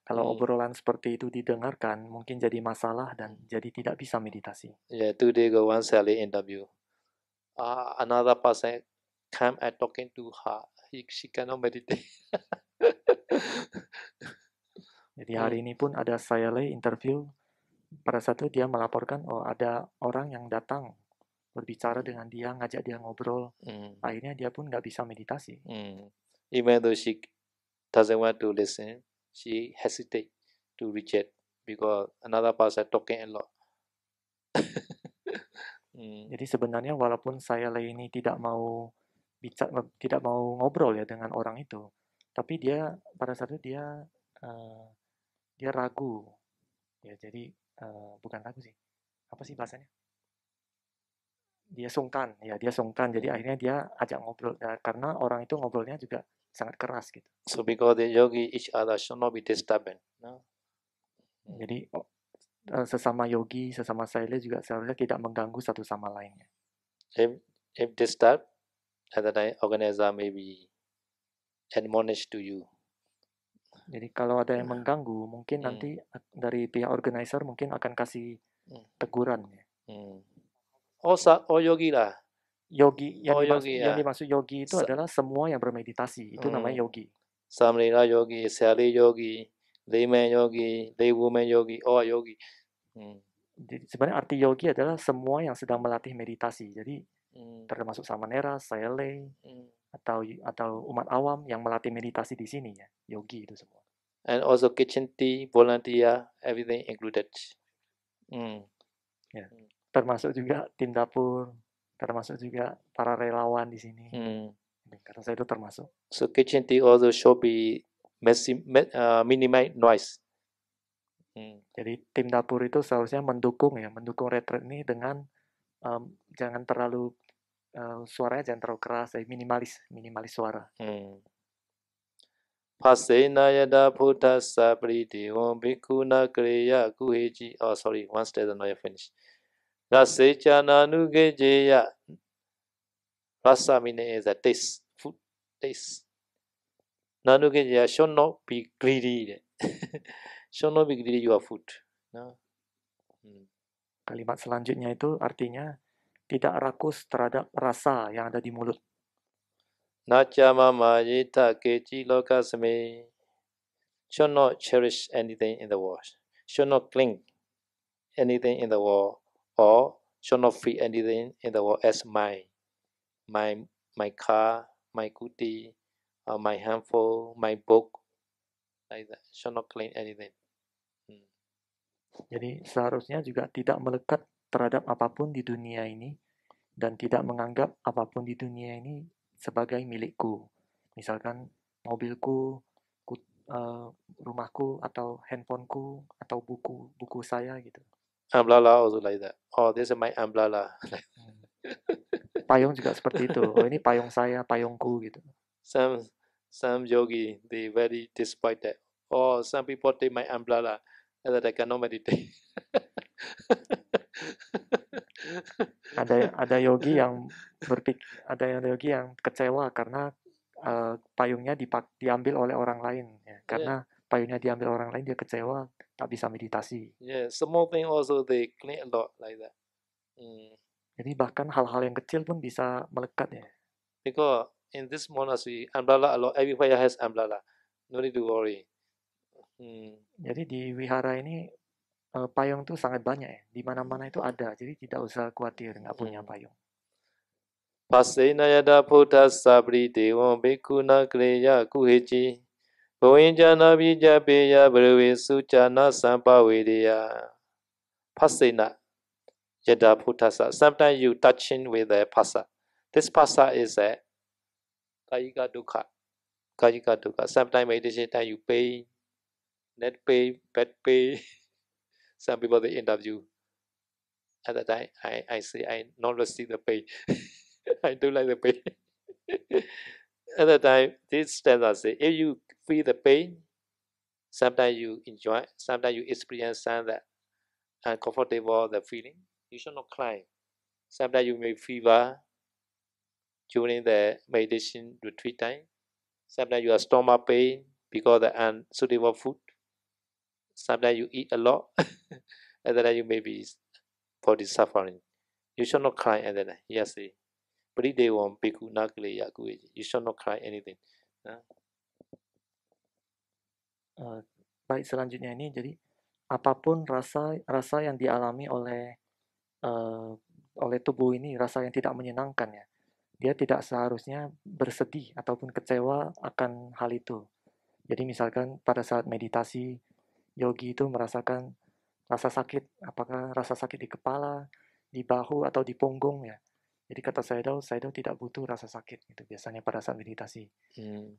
Kalau obrolan seperti itu didengarkan, mungkin jadi masalah dan jadi tidak bisa meditasi. Yeah, today go one Sally interview. Another person come and talking to her. She cannot meditate. Jadi hari ini pun ada Sayalay interview. Pada saat itu dia melaporkan, ada orang yang datang berbicara dengan dia, ngajak dia ngobrol. Akhirnya dia pun nggak bisa meditasi. Even though she doesn't want to listen, she hesitate to reject because another person talking a lot. Jadi sebenarnya walaupun Sayalay ini tidak mau ngobrol ya dengan orang itu, tapi dia pada saat itu dia ragu. Ya, jadi bukan ragu sih. Apa sih bahasanya? Dia sungkan. Jadi akhirnya dia ajak ngobrol karena orang itu ngobrolnya juga sangat keras gitu. So because the yogi each other should not be disturbing. No? Jadi sesama yogi, sesama Sayalay juga seharusnya tidak mengganggu satu sama lainnya. If disturbed, at the time organizer may be admonished to you. Jadi kalau ada yang mengganggu, mungkin nanti dari pihak organizer mungkin akan kasih teguran. Oh yogi lah. Yogi yang dimaksud yogi itu adalah semua yang bermeditasi. Itu namanya yogi. Samrila yogi, Sali yogi, layman yogi, laywoman yogi, all yogi. Jadi sebenarnya arti yogi adalah semua yang sedang melatih meditasi. Jadi termasuk samanera, Sayalay, atau umat awam yang melatih meditasi di sini ya, yogi itu semua. And also kitchen tea, volunteer, everything included. Ya, termasuk juga tim dapur, termasuk juga para relawan di sini. Karena saya itu termasuk. So kitchen tea also should be minimize noise. Jadi tim dapur itu seharusnya mendukung retreat ini dengan jangan terlalu suaranya jangan terlalu keras, minimalis suara. Pasena yada Buddha sapriti om bhikkhuna kriya kuheji. Oh sorry, one stanza not yet finished. Rasechana nugejeya. Rasa meaning is a taste, food taste. Nanugejeya should not be greedy. Should not be greedy your food. No. Kalimat selanjutnya itu artinya tidak rakus terhadap rasa yang ada di mulut. Nacha mama yita keji lokasme. Should not cherish anything in the world. Should not cling anything in the world, or should not feel anything in the world as mine. My car, my kuti, my handphone, my book, like that. Should not cling anything. Jadi seharusnya juga tidak melekat terhadap apapun di dunia ini dan tidak menganggap apapun di dunia ini sebagai milikku. Misalkan mobilku, rumahku, atau handphoneku, atau buku saya gitu. Umbrella also like that. Oh, this is my umbrella. Payung juga seperti itu. Oh, ini payung saya, payungku gitu. Some yogi, they very despite that. Oh, some people take my umbrella and that I cannot meditate. Ada yogi yang yogi yang kecewa karena payungnya diambil oleh orang lain ya. Karena payungnya diambil orang lain, dia kecewa, tak bisa meditasi. Yeah, small thing also they cling a lot like that. Jadi bahkan hal-hal yang kecil pun bisa melekat ya. Because in this monastery, umbrella a lot, everywhere has umbrella. No need to worry. Jadi di wihara ini payung tuh sangat banyak ya. Di mana-mana itu ada. Jadi tidak usah khawatir nggak punya payung. Pasena yada Buddha sabri dewa bhikkhuna kriya kuheji bhavinjana vijapeya bharavi suchana sampavedeya. Pasena yada Buddha. Sometimes you touching with the pasa. This pasa is a kayika dukkha. Kayika dukkha. Sometimes meditation time you pay, net pay, bed pay. Some people they interview. At that time, I say I not receive the pay. I don't like the pain. At that time, this stanza say, if you feel the pain, sometimes you enjoy, sometimes you experience some that uncomfortable the feeling. You should not cry. Sometimes you may fever during the meditation retreat time. Sometimes you have stomach pain because of the unsuitable food. Sometimes you eat a lot. At that time, you may be body suffering. You should not cry at that time. Yes, Paridevam bhikkhuna kriya kuheji. You should not cry anything. Baik, selanjutnya ini jadi apapun rasa yang dialami oleh tubuh ini, rasa yang tidak menyenangkan ya, dia tidak seharusnya bersedih ataupun kecewa akan hal itu. Jadi misalkan pada saat meditasi, yogi itu merasakan rasa sakit, apakah rasa sakit di kepala, di bahu, atau di punggung ya. Jadi kata Sayadaw tidak butuh rasa sakit gitu biasanya pada saat meditasi.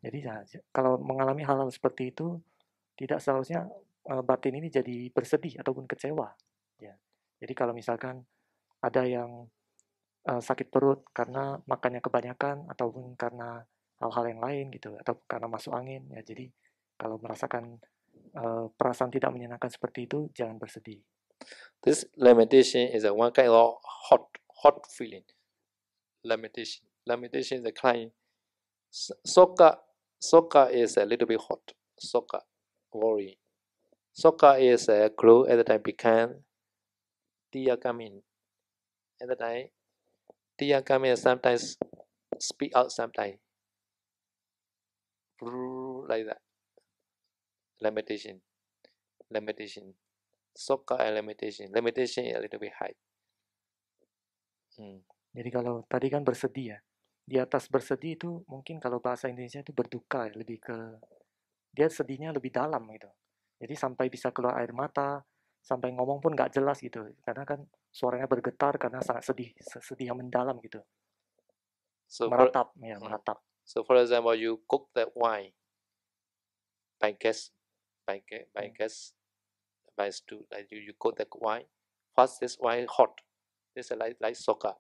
Jadi ya, kalau mengalami hal-hal seperti itu, tidak seharusnya batin ini jadi bersedih ataupun kecewa. Ya. Jadi kalau misalkan ada yang sakit perut karena makannya kebanyakan ataupun karena hal-hal yang lain gitu, atau karena masuk angin ya. Jadi kalau merasakan perasaan tidak menyenangkan seperti itu, jangan bersedih. This lamentation is a one kind of hot feeling. Lamentation is a kind. Soka is a little bit hot. Soka, worry. Soka is a glow at the time become tear coming. At the time, tear coming sometimes speak out sometimes. Like that. Lamentation. Soka and lamentation. Lamentation is a little bit high. Jadi kalau tadi kan bersedih ya, di atas bersedih itu mungkin kalau bahasa Indonesia itu berduka ya, lebih ke dia sedihnya lebih dalam gitu. Jadi sampai bisa keluar air mata, sampai ngomong pun nggak jelas gitu, karena kan suaranya bergetar karena sangat sedih yang mendalam gitu. Meratap. So for example, you cook that wine by gas, by stew. Like you cook that wine. First, this wine hot. This is like soka.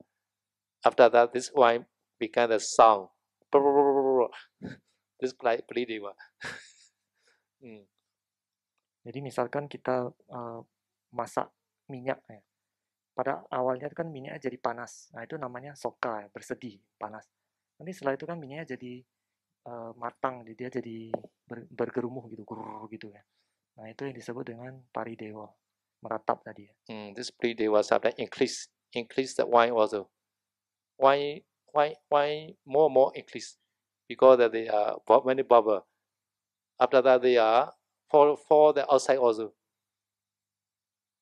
After that, this wine became the sound. This like bleeding. Jadi misalkan kita masak minyak ya. Pada awalnya kan minyaknya jadi panas. Nah, itu namanya soka ya, bersedih, panas. Nanti setelah itu kan minyaknya jadi matang, dia jadi bergerumuh gitu, gitu ya. Nah, itu yang disebut dengan paridewa. meratap tadi ya. This Paridewa sometimes increase the wine also. Why more increase? Because that they are many bubble. After that they are for the outside also.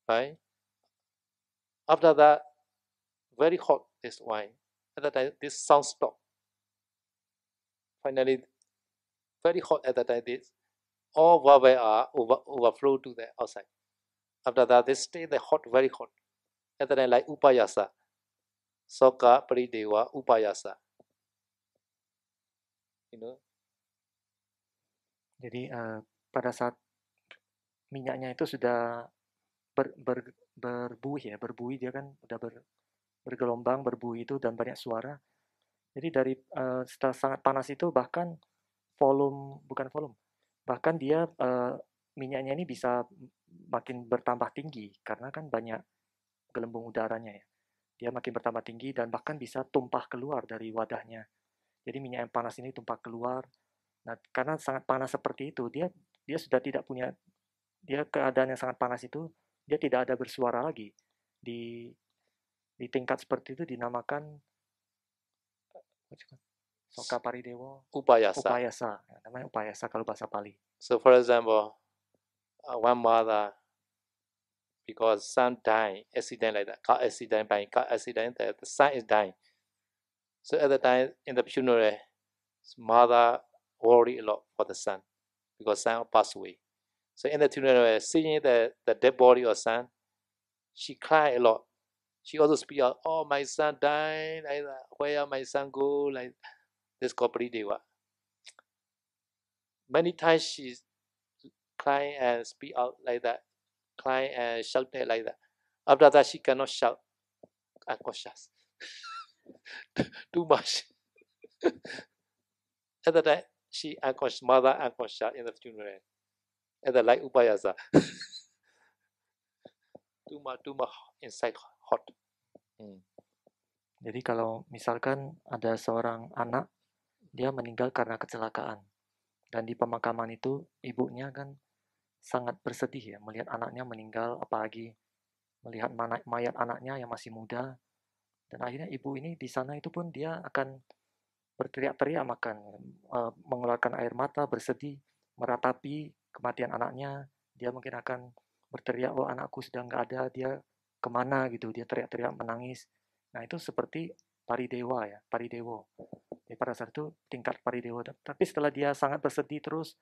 Right? After that, very hot this wine. At that time, this sound stop. Finally, very hot at that time. This all bubble are overflow to the outside. After that, they stay the hot, very hot. At that time, like upayasa, soka, Paridewa, upayasa. You know. Jadi pada saat minyaknya itu sudah berbuih dia kan udah bergelombang, berbuih itu dan banyak suara. Jadi dari setelah sangat panas itu bahkan bahkan dia minyaknya ini bisa makin bertambah tinggi karena kan banyak gelembung udaranya ya. Dia makin bertambah tinggi dan bahkan bisa tumpah keluar dari wadahnya. Jadi minyak yang panas ini tumpah keluar. Nah, karena sangat panas seperti itu, dia sudah tidak punya keadaan yang sangat panas itu, dia tidak ada bersuara lagi. Di tingkat seperti itu dinamakan Soka Paridewa Upayasa. Namanya Upayasa kalau bahasa Pali. So for example, one mother, because son died, accident like that, car accident, the son is dying. So at the time in the funeral, mother worried a lot for the son because son passed away. So in the funeral, seeing the dead body of son, she cried a lot. She also speak out, "Oh, my son died. Like that. Where my son go?" Like this called Paridewa. Many times she crying and speak out like that, crying and shouting like that. After that, she cannot shout, unconscious. Too much. At the time, she unconscious, mother unconscious in the funeral. At the like upayasa. too much inside hot. Jadi kalau misalkan ada seorang anak, dia meninggal karena kecelakaan. Dan di pemakaman itu, ibunya kan sangat bersedih ya, melihat anaknya meninggal, apalagi melihat mayat anaknya yang masih muda. Dan akhirnya ibu ini di sana itu pun dia akan berteriak-teriak mengeluarkan air mata, bersedih, meratapi kematian anaknya. Dia mungkin akan berteriak, oh anakku sudah nggak ada, dia kemana gitu, dia teriak-teriak menangis. Nah itu seperti Paridewa ya, Paridewo. Jadi pada saat itu tingkat Paridewa. Tapi setelah dia sangat bersedih terus,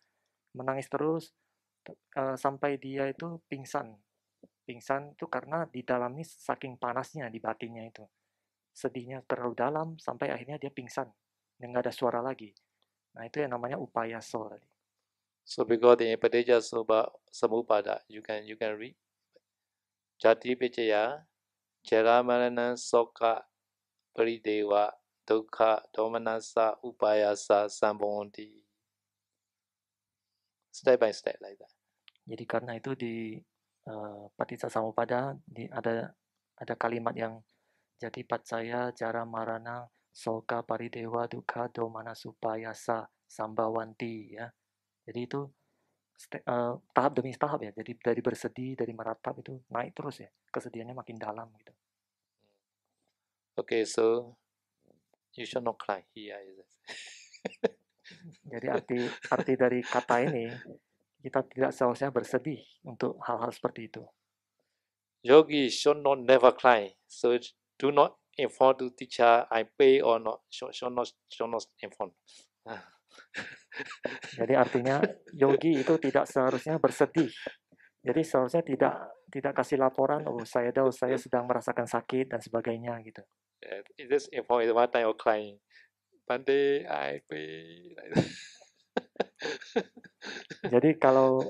menangis terus, sampai dia itu pingsan. Pingsan itu karena di dalamnya saking panasnya di batinnya itu. Sedihnya terlalu dalam sampai akhirnya dia pingsan. Dan nggak ada suara lagi. Nah itu yang namanya upayaso tadi. So because in Paticca Samuppada, you can read Jati Picaya, Jara Marana Soka Paridewa Dukkha Domanasa Upayasa Sambonti. Step by step like that. Jadi karena itu di Paticca Samuppada ada kalimat yang jadi pacaya jara marana soka paridewa dukkha domana supayasa sambawanti ya. Jadi itu tahap demi tahap ya. Jadi dari bersedih, dari meratap itu naik terus ya. Kesedihannya makin dalam gitu. Okay, so you should not cry here. Jadi arti dari kata ini, kita tidak seharusnya bersedih untuk hal-hal seperti itu. Yogi should not never cry. So do not inform to teacher I pay or not. Should not inform. Jadi artinya yogi itu tidak seharusnya bersedih. Jadi seharusnya tidak kasih laporan, oh saya sedang merasakan sakit dan sebagainya gitu. This inform is one time of crying. Bante I pay. Jadi kalau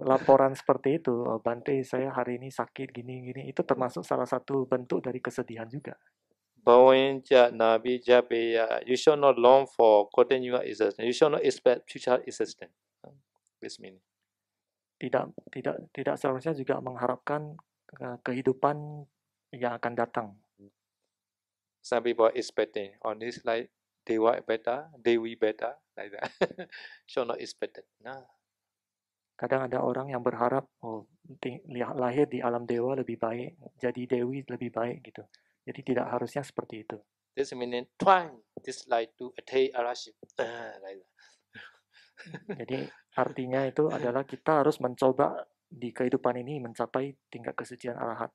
laporan seperti itu, oh, Bante saya hari ini sakit gini itu termasuk salah satu bentuk dari kesedihan juga. Bhawenja nabi japeya. You should not long for continuous existence. You should not expect future existence. This meaning. Tidak seharusnya juga mengharapkan kehidupan yang akan datang. Some people are expecting on this like Dewa better, Dewi better, like that. Should not expect it. Nah. Kadang ada orang yang berharap, oh lahir di alam dewa lebih baik, jadi dewi lebih baik gitu. Jadi tidak harusnya seperti itu. This meaning trying this like to attain araship. Like that. Jadi artinya itu adalah kita harus mencoba di kehidupan ini mencapai tingkat kesucian arahat.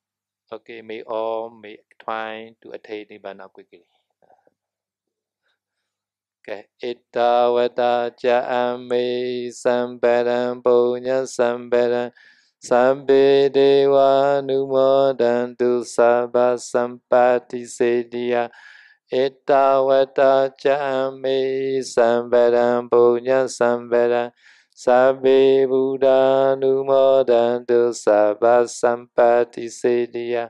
Okay, may all may try to attain nibbana quickly. Okay, Ittavata ja'ame sambaram punya sambaram sambe dewa numodantu sabba sampati sediya. Ittavata ja'ame sambaram punya sambaram sabbe buddha numodantu sabba sampati sediya.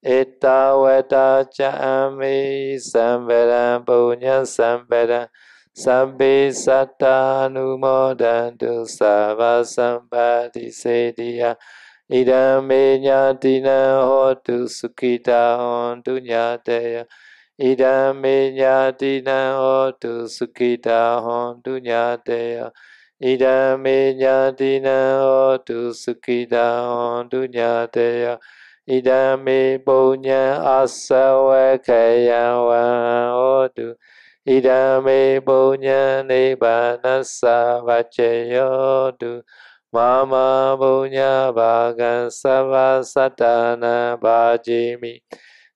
Ittavata ja'ame sambaram punya sambaram sabbe satta numodantu sabba sampati sediya. Idame nyatina hotu sukhita hontu nyataya. Idame nyatina hotu sukhita hontu nyataya. Idame nyatina hotu sukhita hontu nyataya. Idame punya asawakaya wa hotu. Idame punya nibbana savacayotu. Mama punya bagan sava satana bhajimi.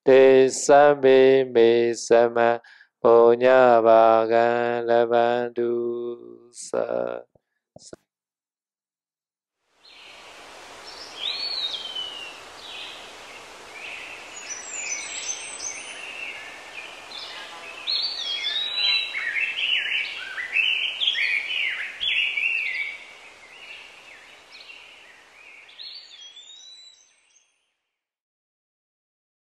Te sabi me sama punya bagan labandu sa.